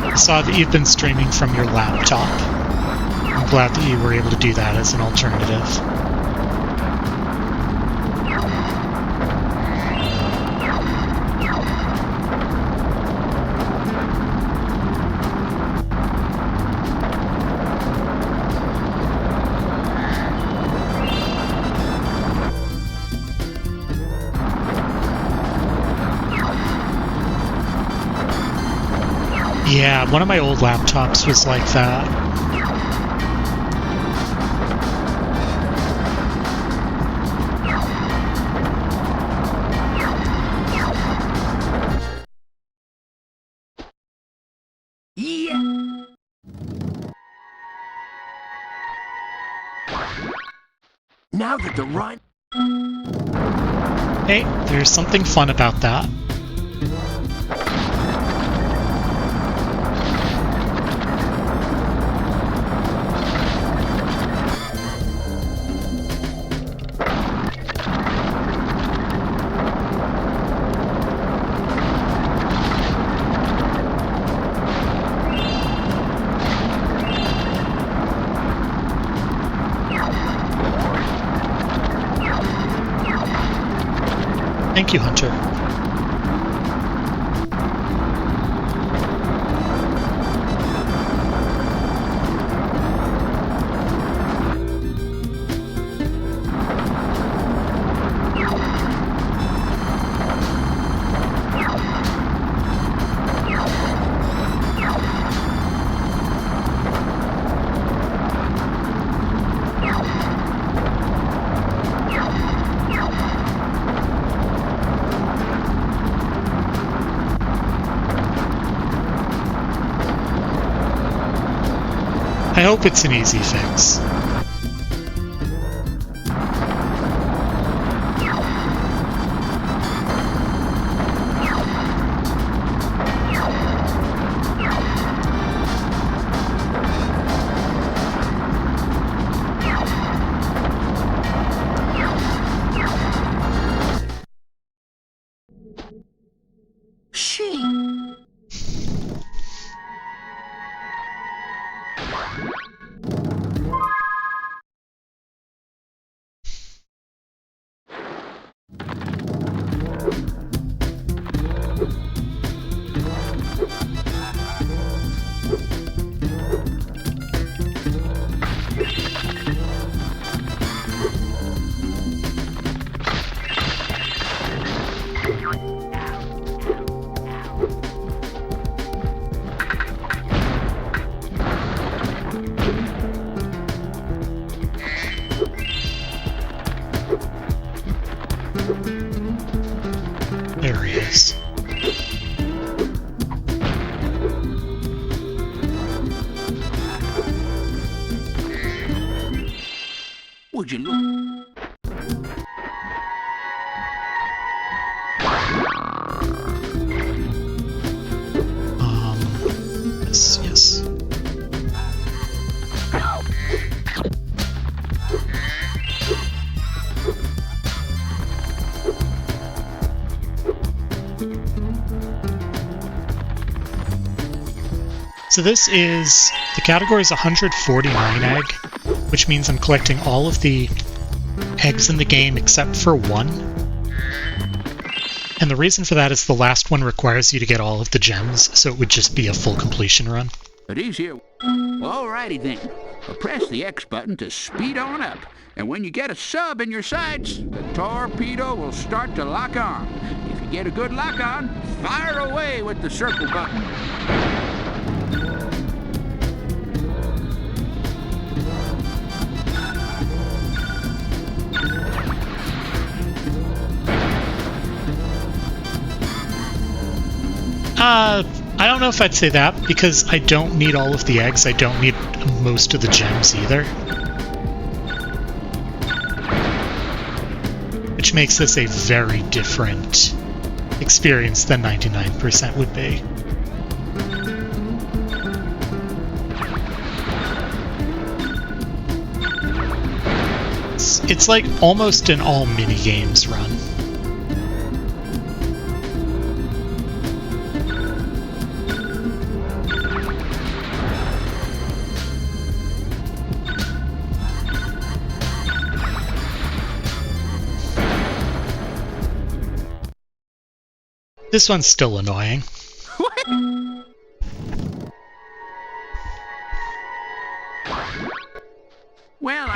I saw that you've been streaming from your laptop. I'm glad that you were able to do that as an alternative. Yeah, one of my old laptops was like that. Yeah! Now that the run... Hey, there's something fun about that. Thank you, Hunter. I hope it's an easy fix. She... Would you look? Yes, yes. So this is, the category is 149 egg, which means I'm collecting all of the eggs in the game except for one. And the reason for that is the last one requires you to get all of the gems, so it would just be a full completion run. These here. Alrighty then. Press the X button to speed on up. And when you get a sub in your sights, the torpedo will start to lock on. If you get a good lock on, fire away with the circle button. I don't know if I'd say that, because I don't need all of the eggs, I don't need most of the gems either. Which makes this a very different experience than 99% would be. It's like almost an all mini-games run. This one's still annoying. Well,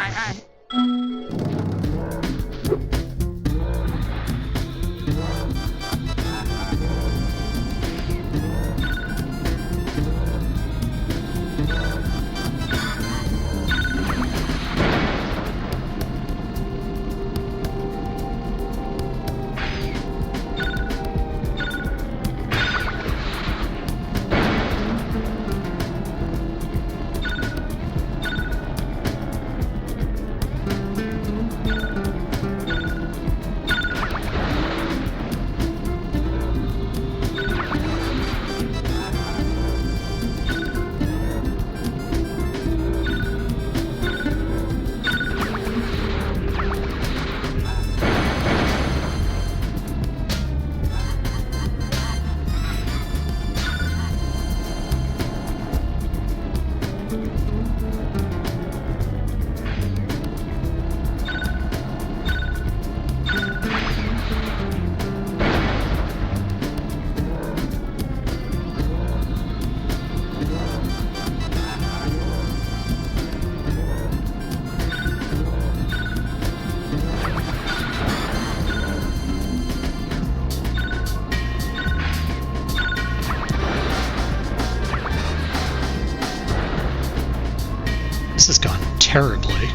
This has gone terribly.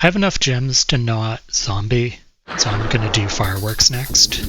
I have enough gems to not zombie, so I'm gonna do fireworks next.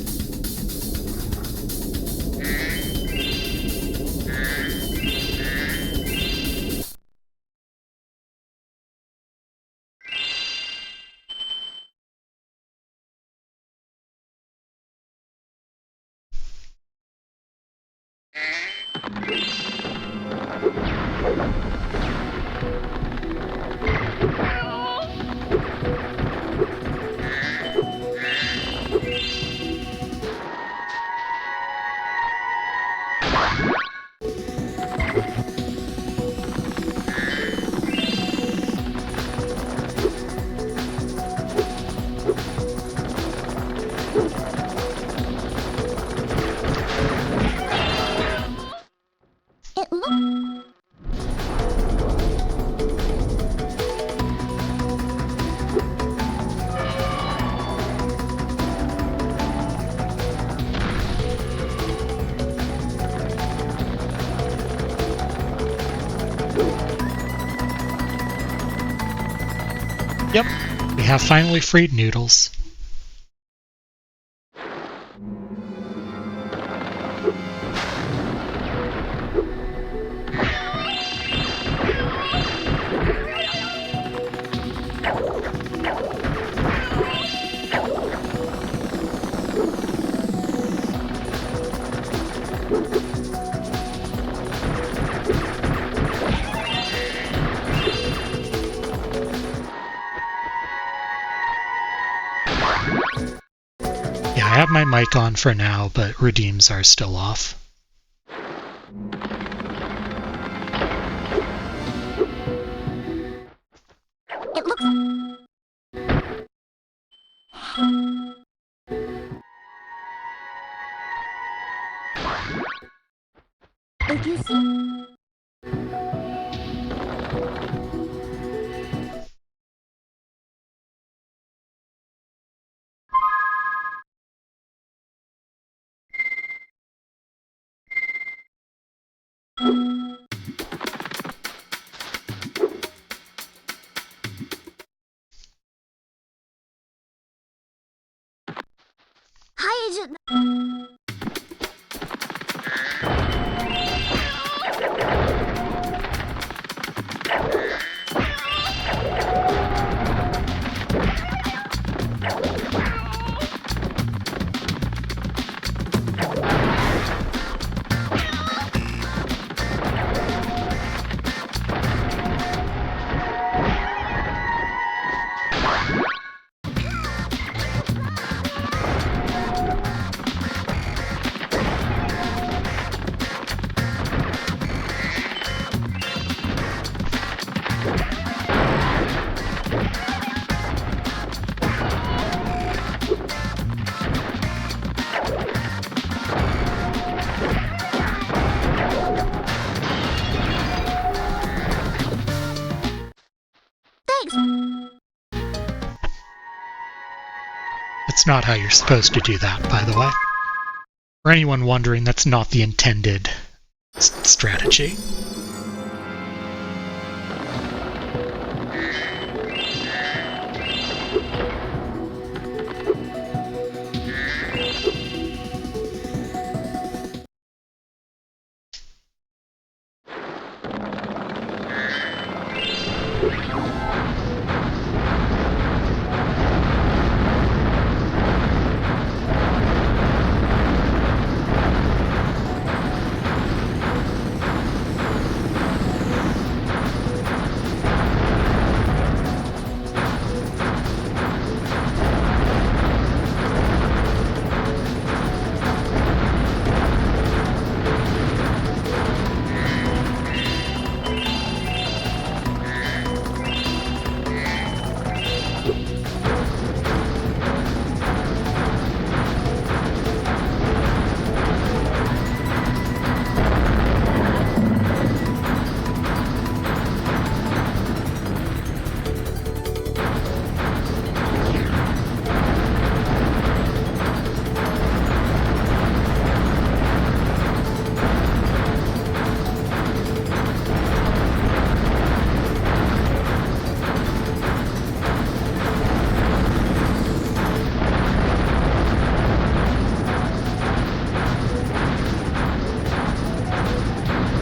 Yep, we have finally freed Noodles. Yeah, I have my mic on for now, but redeems are still off. It looks... Did you see? Hi, Agent. Thanks. That's not how you're supposed to do that, by the way. For anyone wondering, that's not the intended strategy.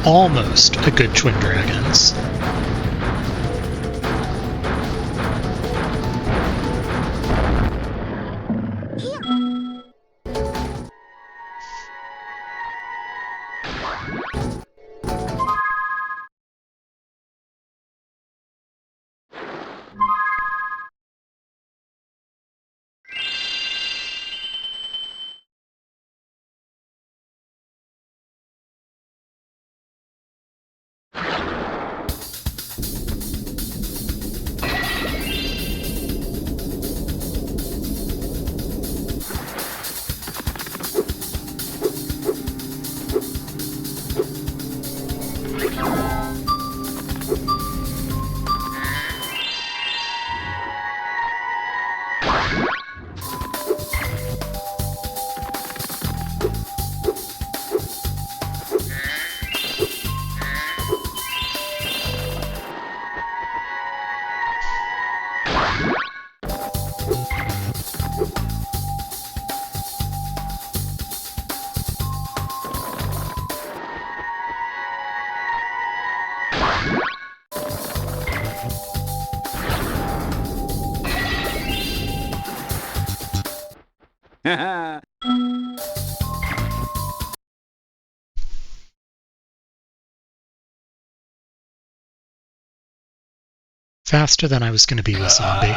Almost a good Twin Dragons. Faster than I was going to be with zombie.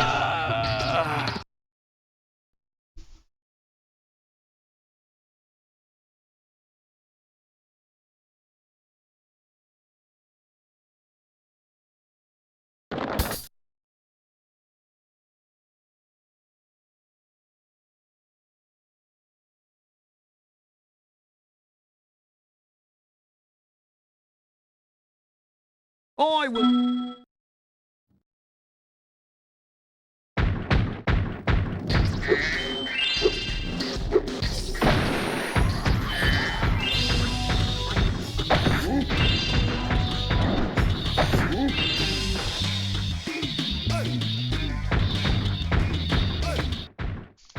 I will...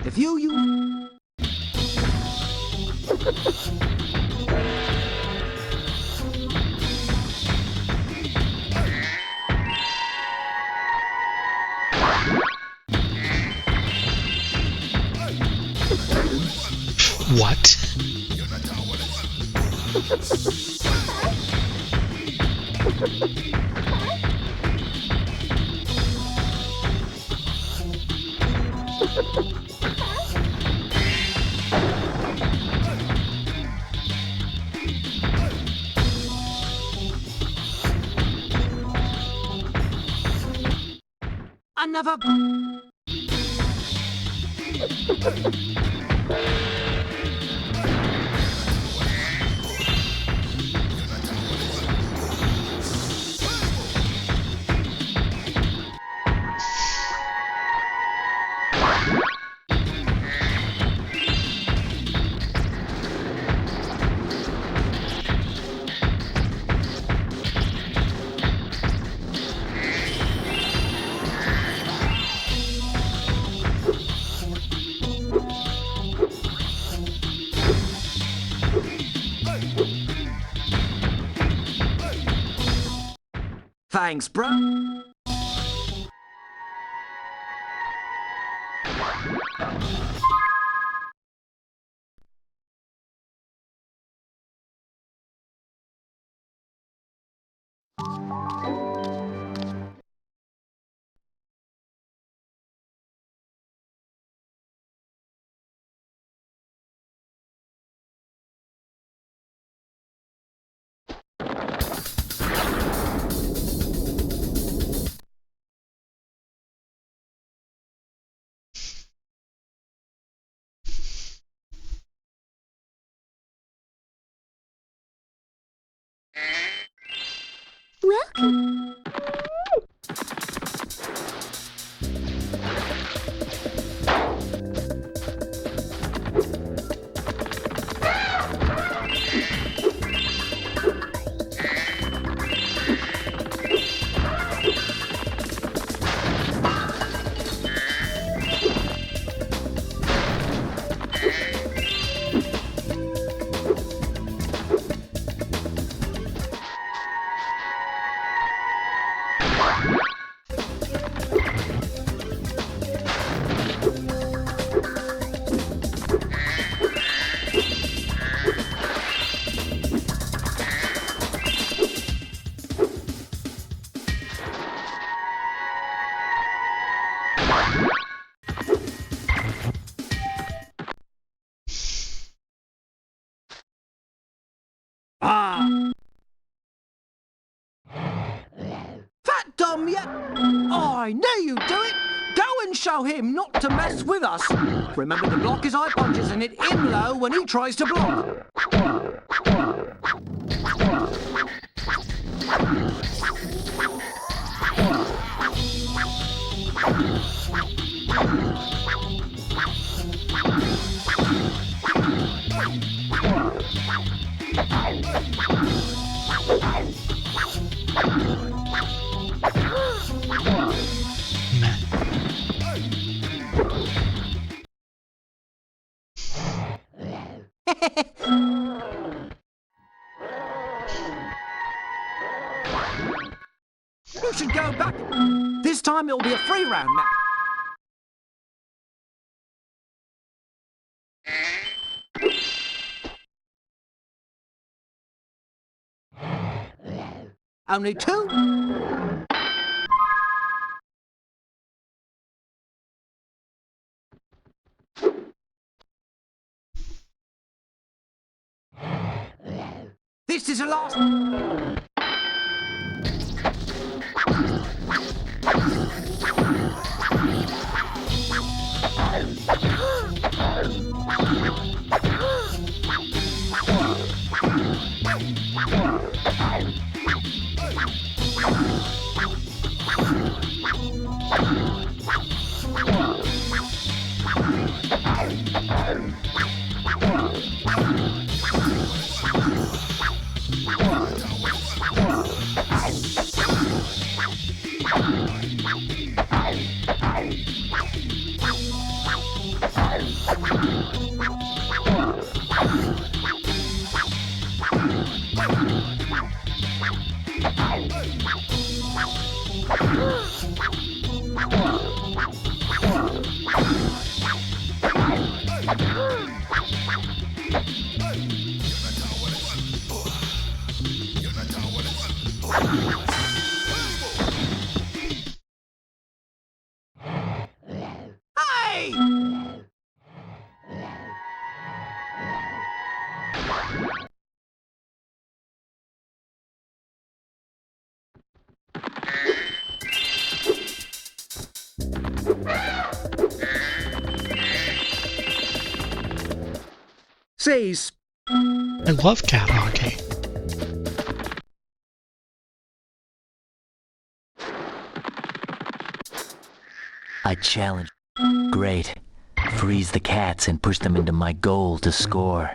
If you use... What? Another... Thanks, bro. Welcome. Fat Dom, yeah? Oh, I knew you'd do it! Go and show him not to mess with us! Remember to block his eye punches and hit him low when he tries to block! You should go back. This time it'll be a free round match. Only 2? This is a last... Hey! Say, I love cat hockey. I challenge. Great. Freeze the cats and push them into my goal to score.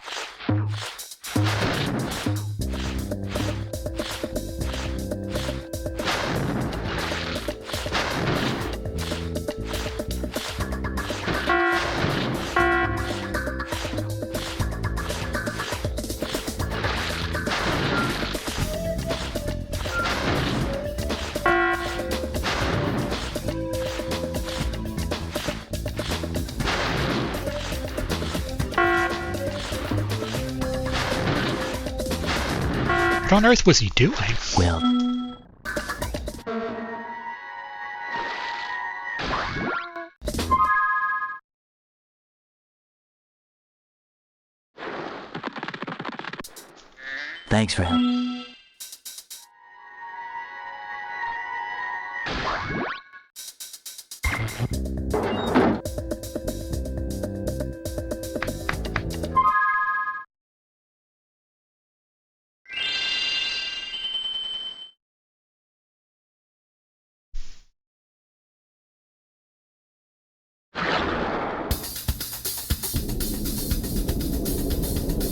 What on earth was he doing? Well, thanks for help.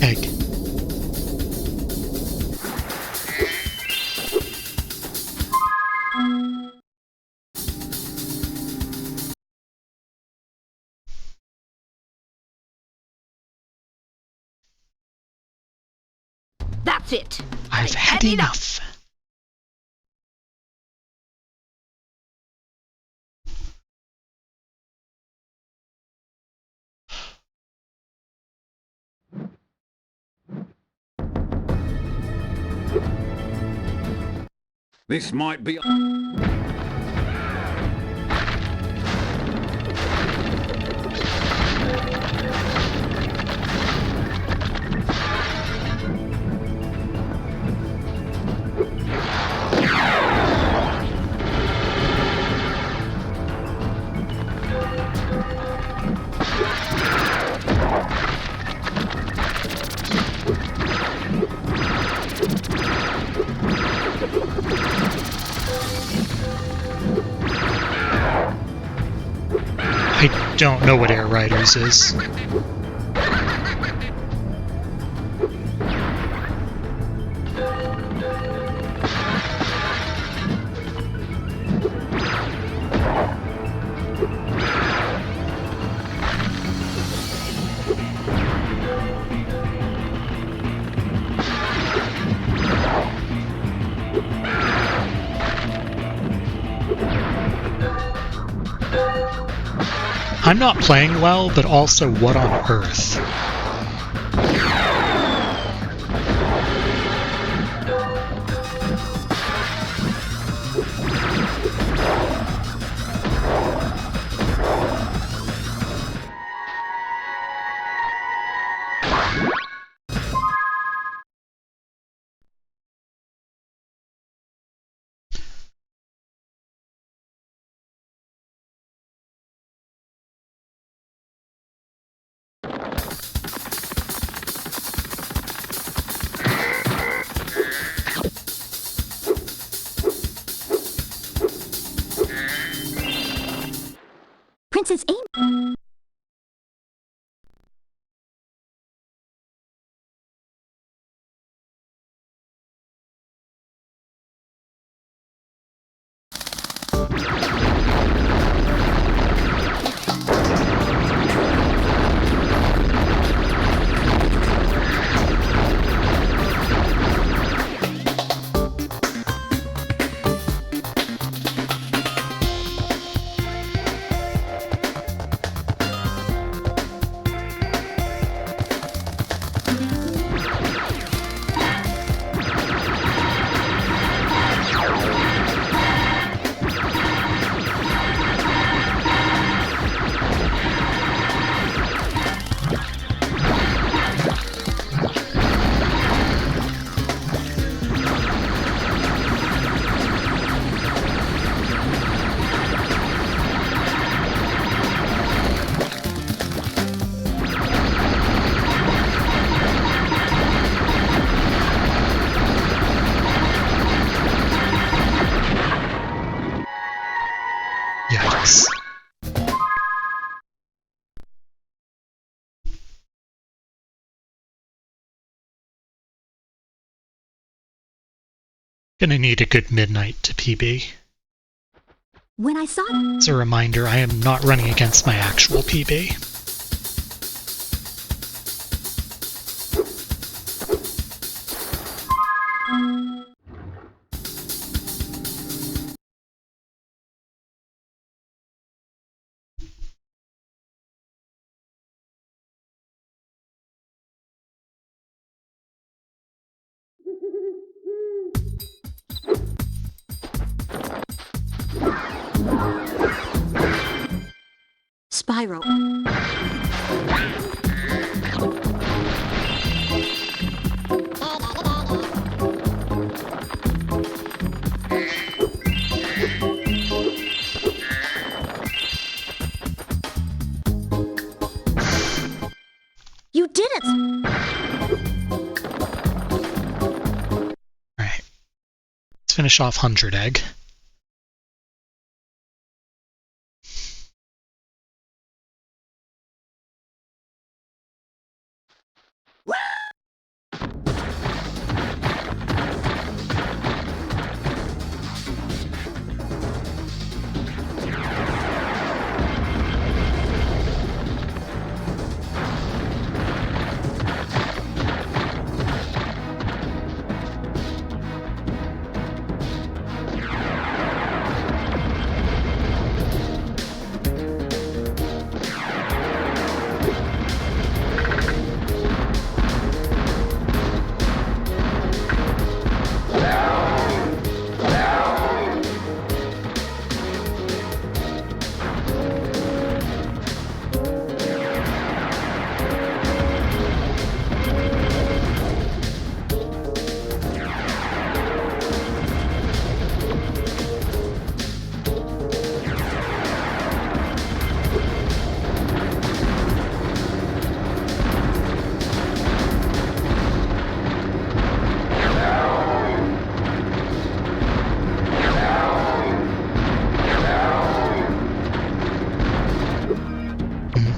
Egg. That's it. I've had enough. This might be... I don't know what Air Riders is. I'm not playing well, but also what on earth? Gonna need a good midnight to PB. When I saw As a reminder, I am not running against my actual PB. Spyro. You did it! Alright. Let's finish off 100 Egg.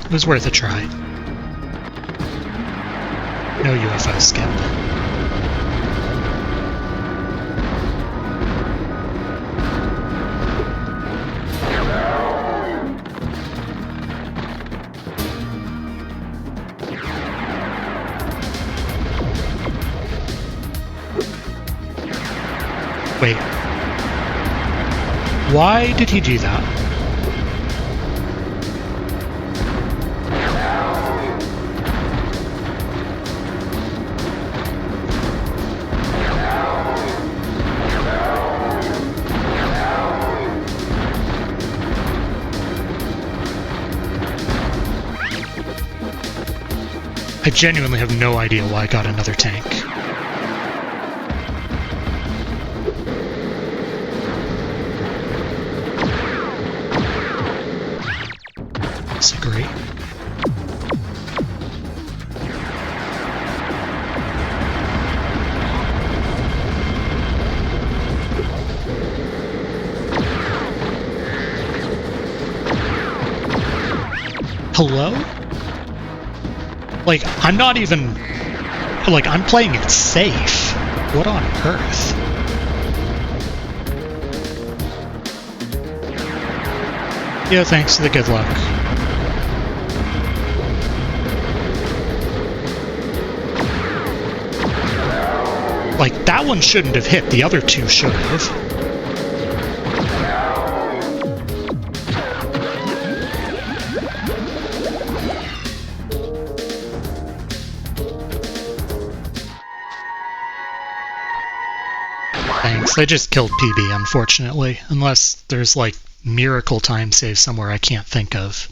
It was worth a try. No UFO skip. Wait. Why did he do that? I genuinely have no idea why I got another tank. Disagree. Hello? Like, I'm not even... Like, I'm playing it safe. What on earth? Yeah, thanks for the good luck. Like, that one shouldn't have hit. The other two should have. Thanks. I just killed PB, unfortunately. Unless there's, like, miracle time save somewhere I can't think of.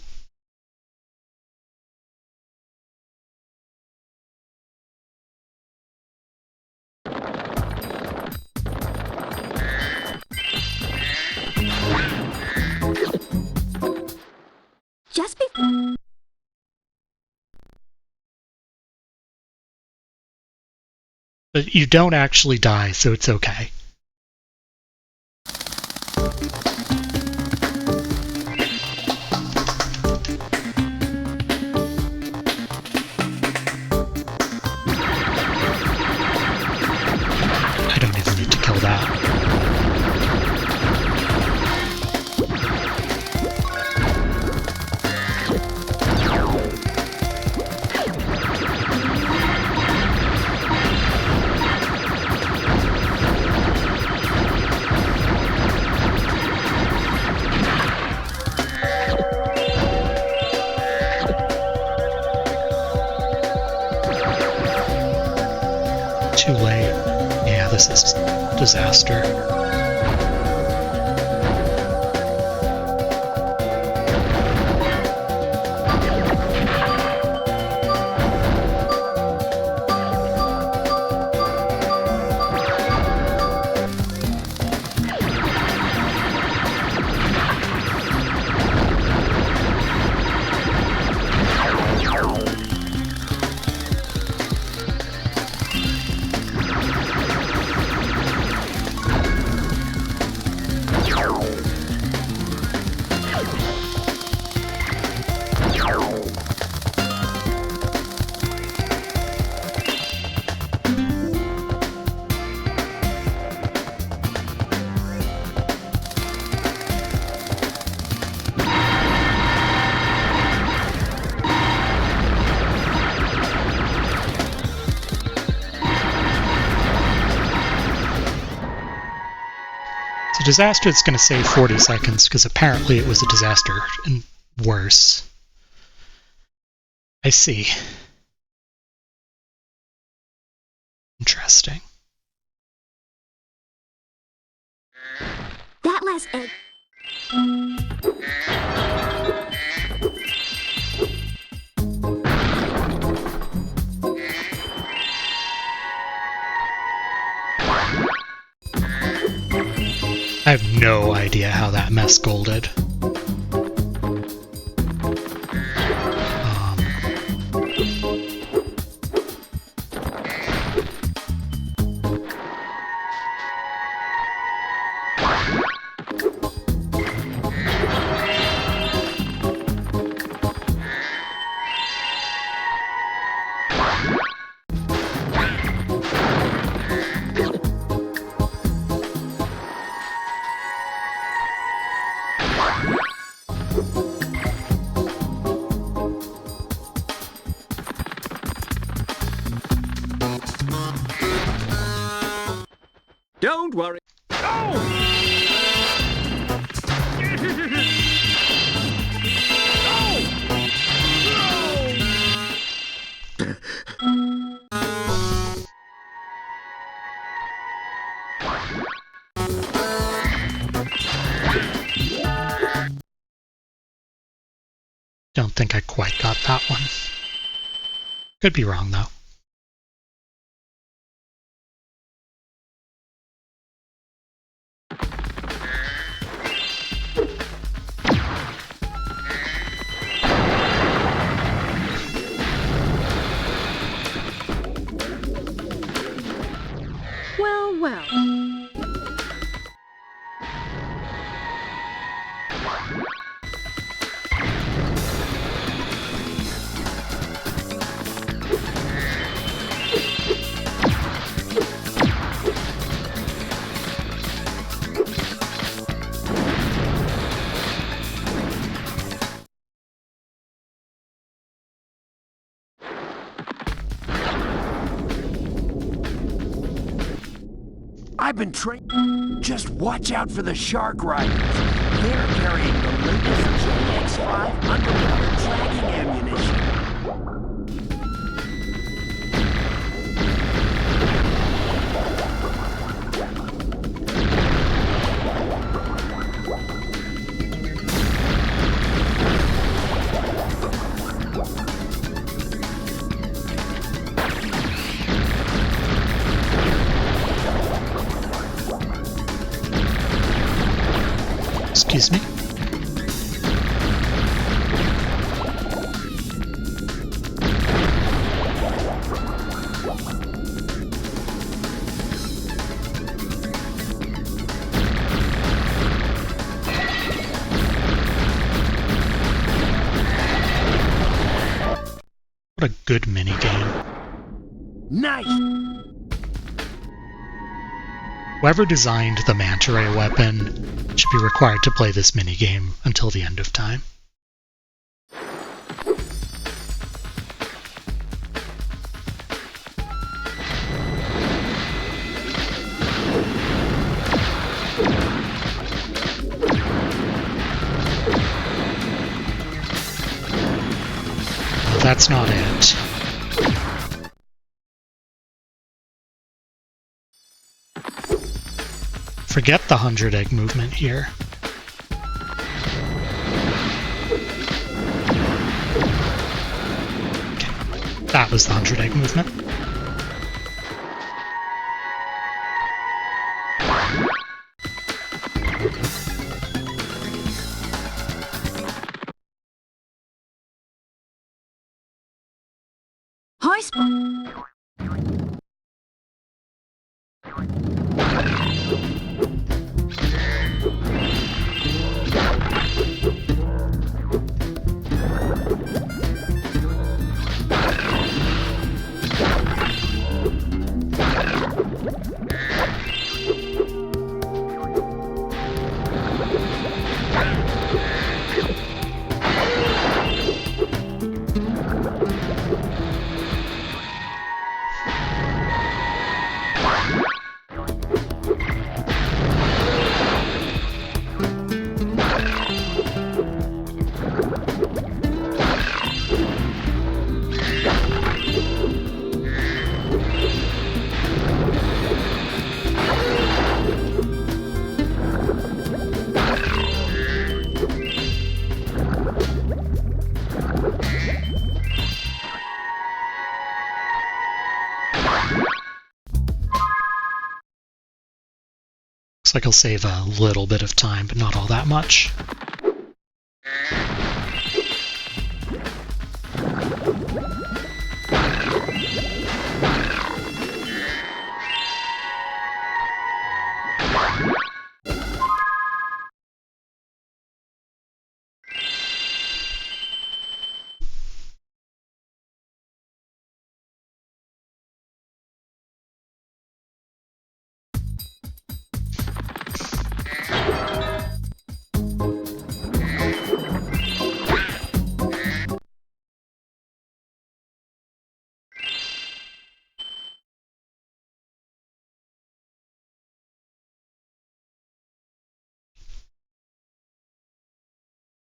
Just before... But you don't actually die, so it's okay. I don't even need to kill that. too late. Yeah, this is disaster. Disaster, it's going to say 40 seconds, because apparently it was a disaster, and worse. I see. Interesting. That last egg. I have no idea how that mess golded. Don't worry. Don't think I quite got that one. Could be wrong, though. Well, well. I've been trained. Just watch out for the shark riders. They're carrying the latest JX5 underwater tracking ammunition. Excuse me? What a good minigame. Nice! Whoever designed the manta ray weapon should be required to play this minigame until the end of time. That's not it. Forget the 100 egg movement here. Okay, that was the 100 egg movement. Hi, Spyro. Looks like I'll save a little bit of time, but not all that much.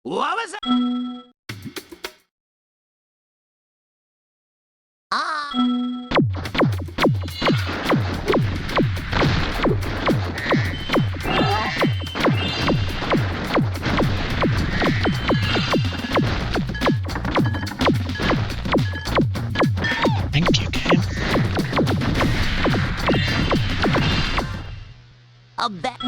What was that? Thank you, game. A bet.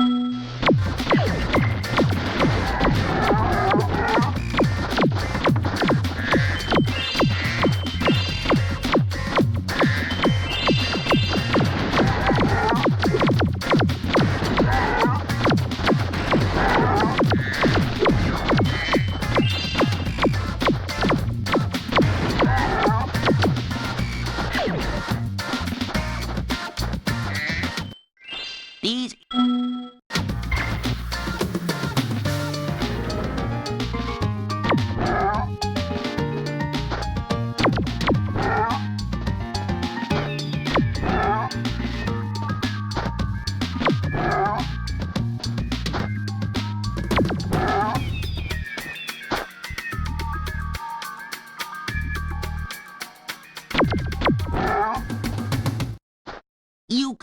These. You.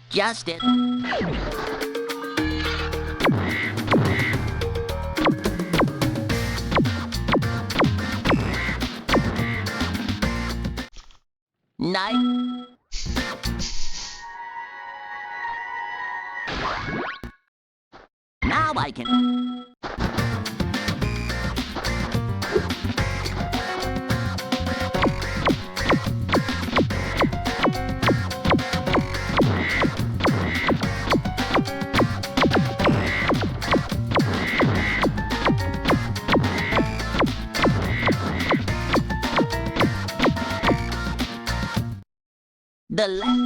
Justice. Night. Now I can. The left.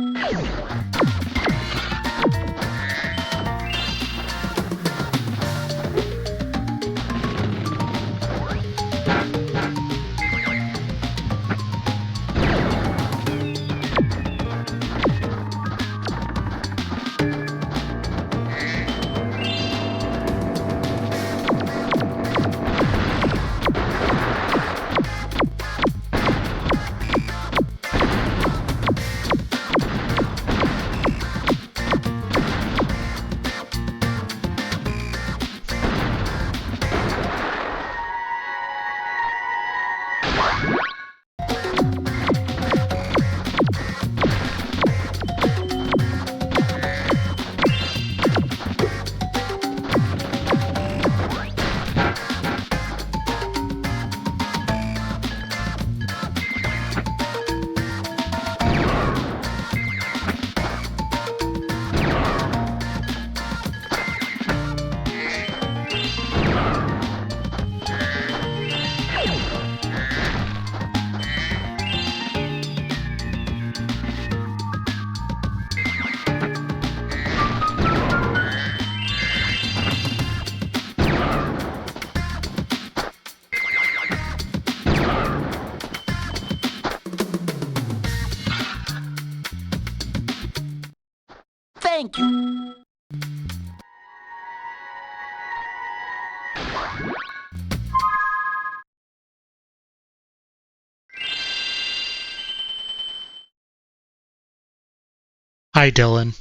Hi, Dylan.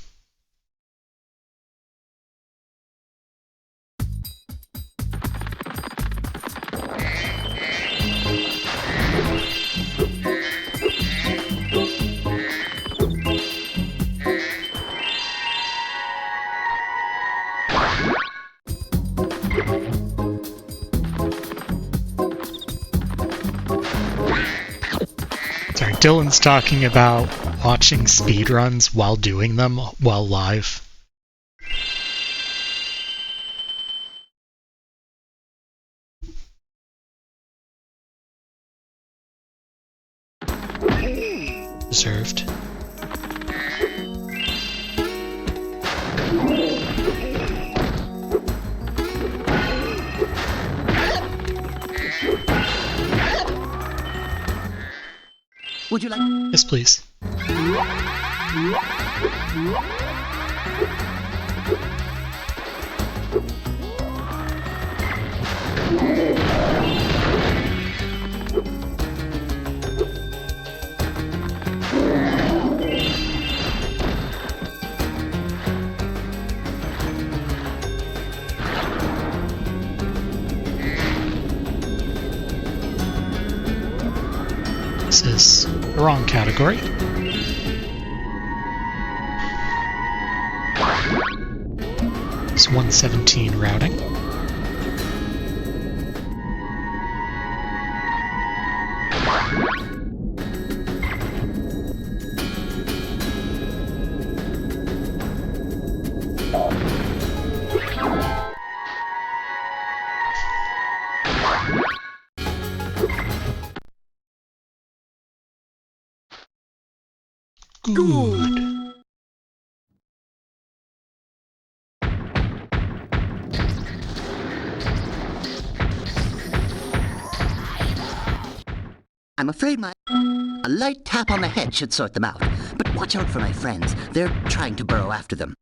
Sorry, Dylan's talking about watching speedruns while doing them while live. Deserved. Would you like... Yes, please. This is the wrong category. It's 117 routing. Good. I'm afraid a light tap on the head should sort them out. But watch out for my friends. They're trying to burrow after them.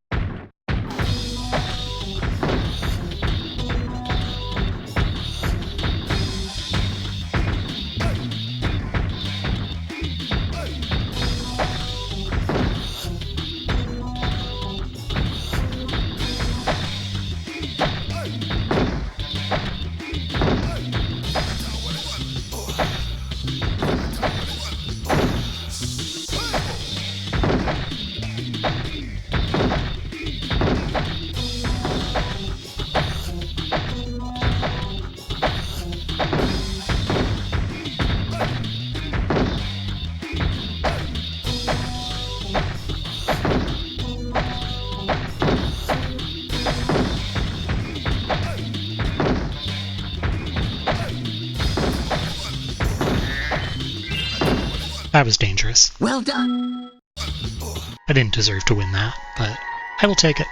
That was dangerous. Well done. I didn't deserve to win that, but I will take it.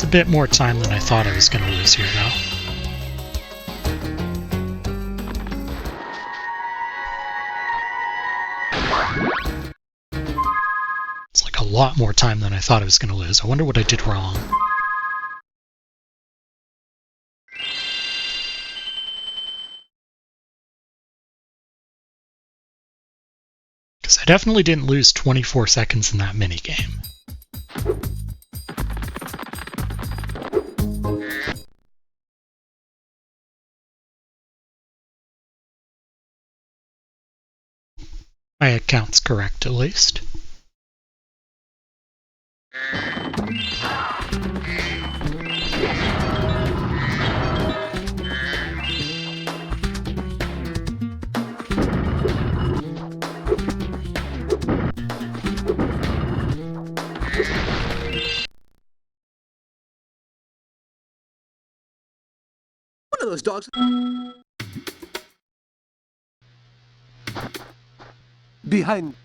It's a bit more time than I thought I was going to lose here, though. It's like a lot more time than I thought I was going to lose. I wonder what I did wrong. Because I definitely didn't lose 24 seconds in that minigame. My account's correct, at least. One of those dogs. Behind.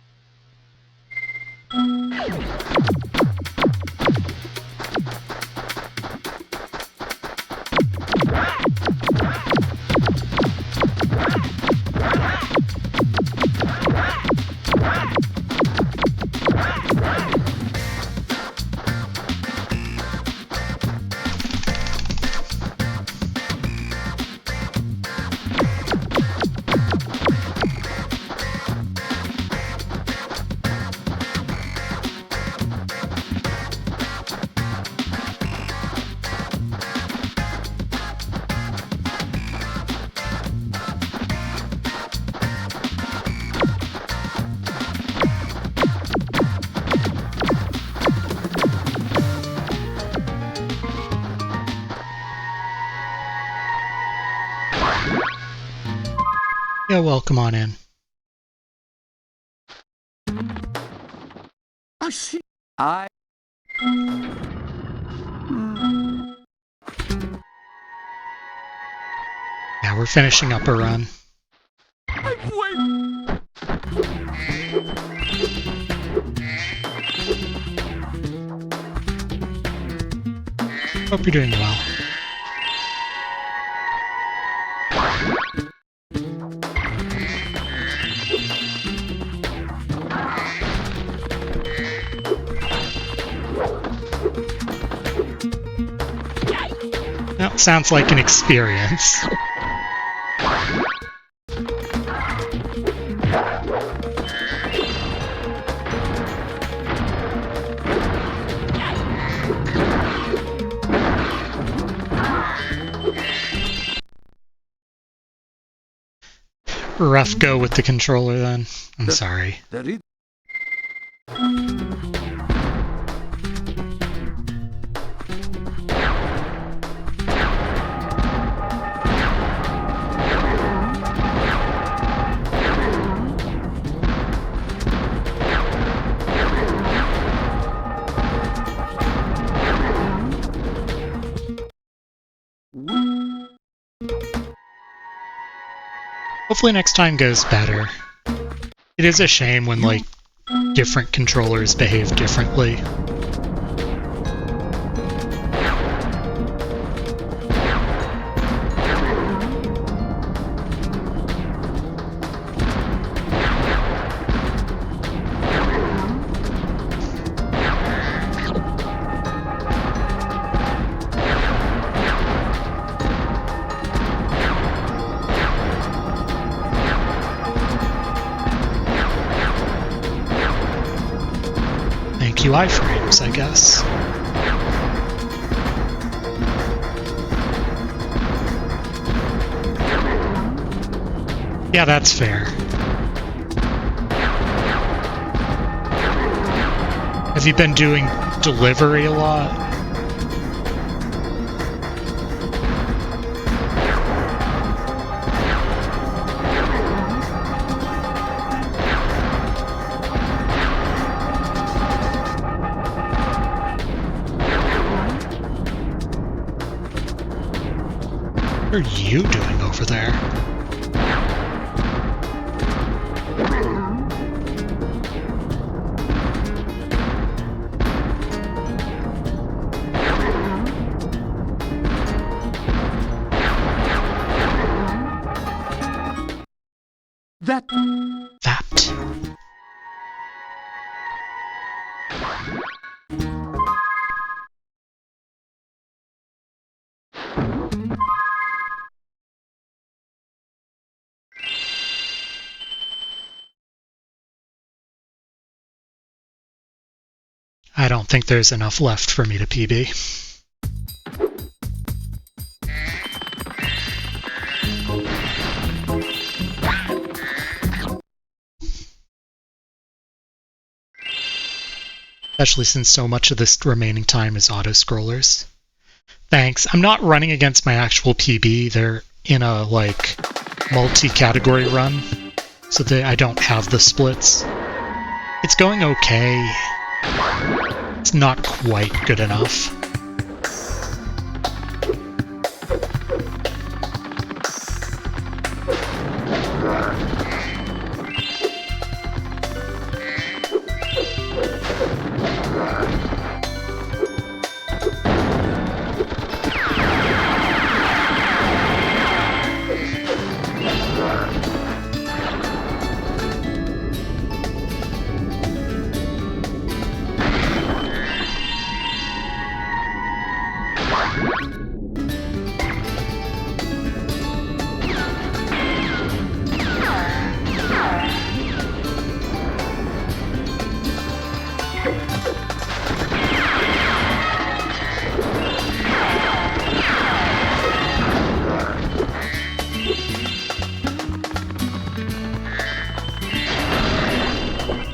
Yeah, well, come on in. I see. Yeah, we're finishing up a run. Hope you're doing well. That sounds like an experience. Rough go with the controller then. I'm sorry. Hopefully next time goes better. It is a shame when, like, different controllers behave differently. iframes, I guess. Yeah, that's fair. Have you been doing delivery a lot? What are you doing over there? That. I don't think there's enough left for me to PB. Especially since so much of this remaining time is auto-scrollers. Thanks. I'm not running against my actual PB. They're in a, like, multi-category run, so I don't have the splits. It's going okay. It's not quite good enough.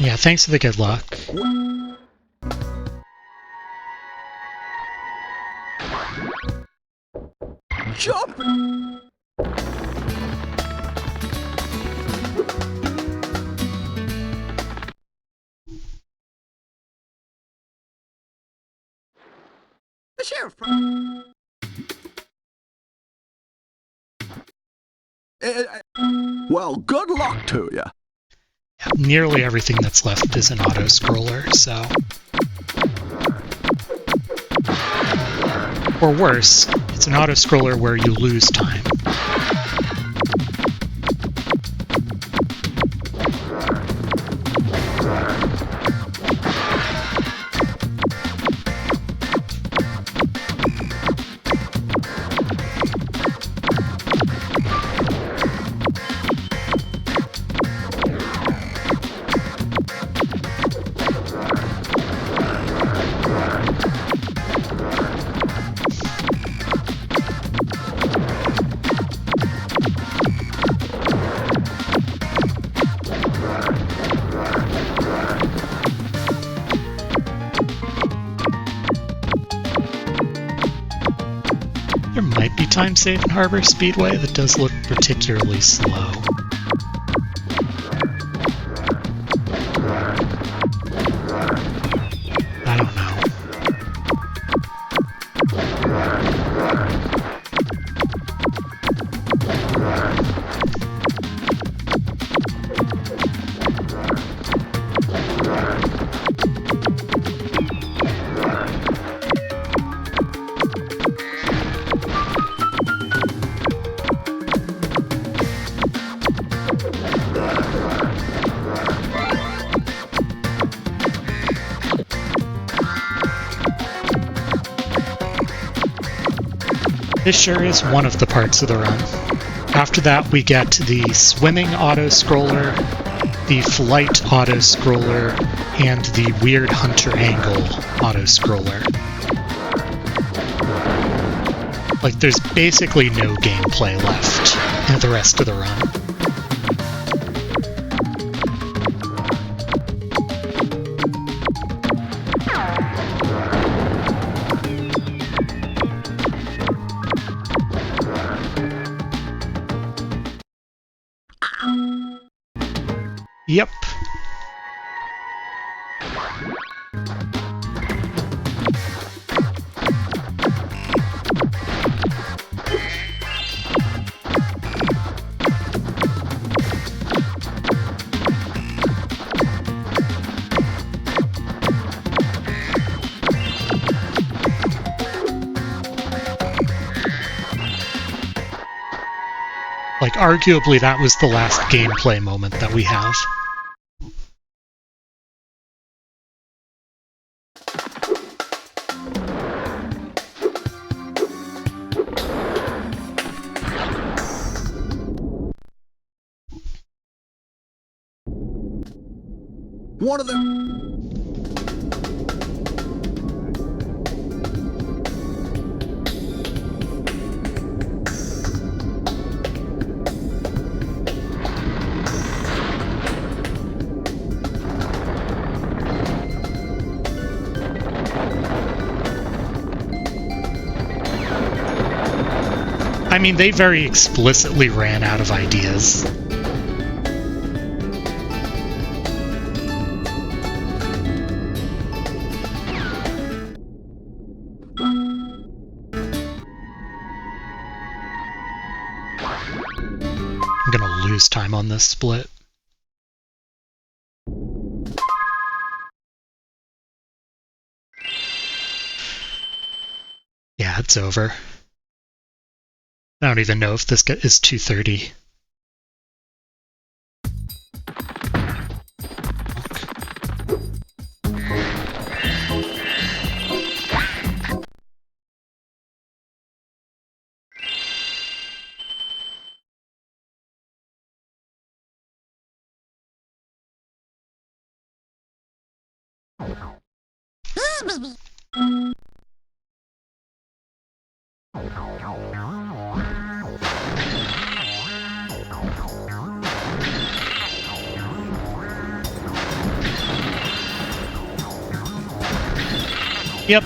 Yeah, thanks for the good luck. Jump! The sheriff. Well, good luck to you. Nearly everything that's left is an auto-scroller, so... Or worse, it's an auto-scroller where you lose time. There might be time save in Harbor Speedway that does look particularly slow. I don't know. This sure is one of the parts of the run. After that, we get the swimming auto-scroller, the flight auto-scroller, and the weird hunter angle auto-scroller. Like, there's basically no gameplay left in the rest of the run. Yep. Like, arguably that was the last gameplay moment that we have. One of them. I mean, they very explicitly ran out of ideas. lose time on this split. Yeah, it's over. I don't even know if this is 230. Yep.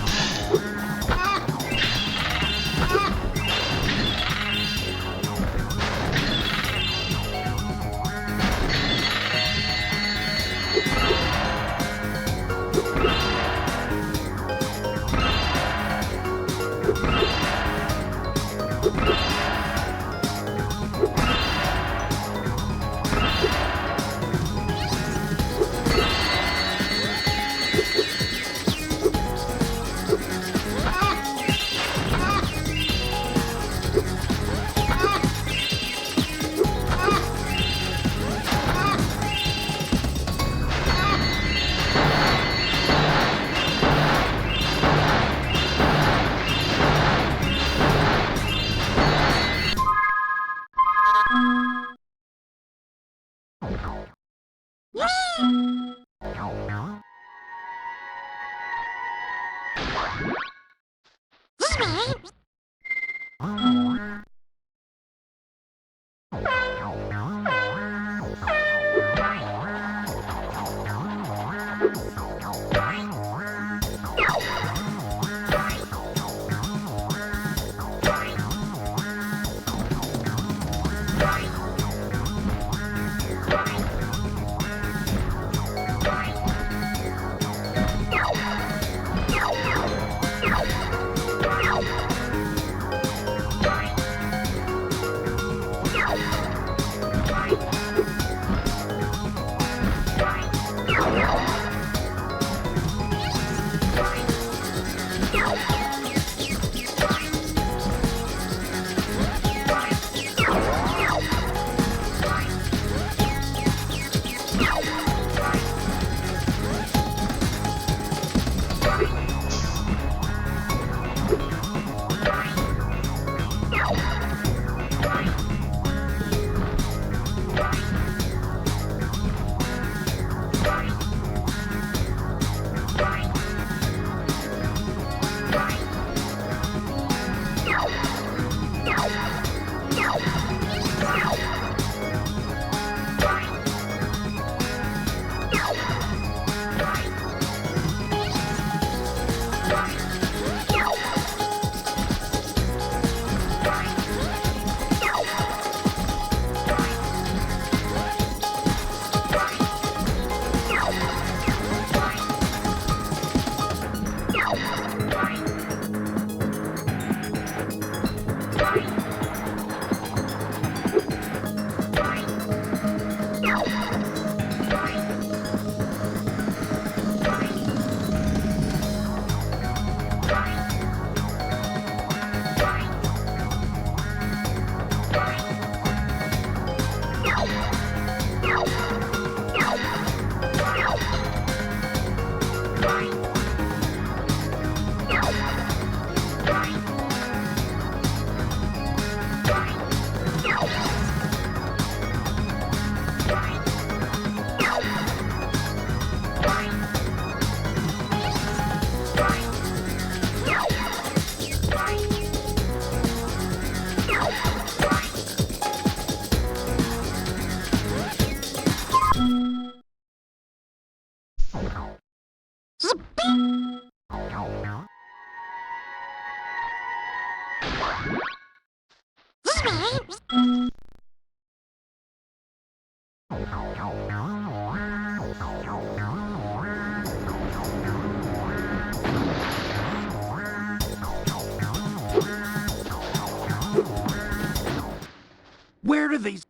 Where are these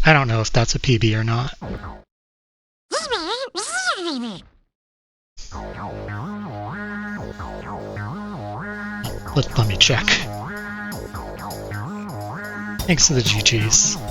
I don't know if that's a PB or not. Let me check. Thanks for the GGs.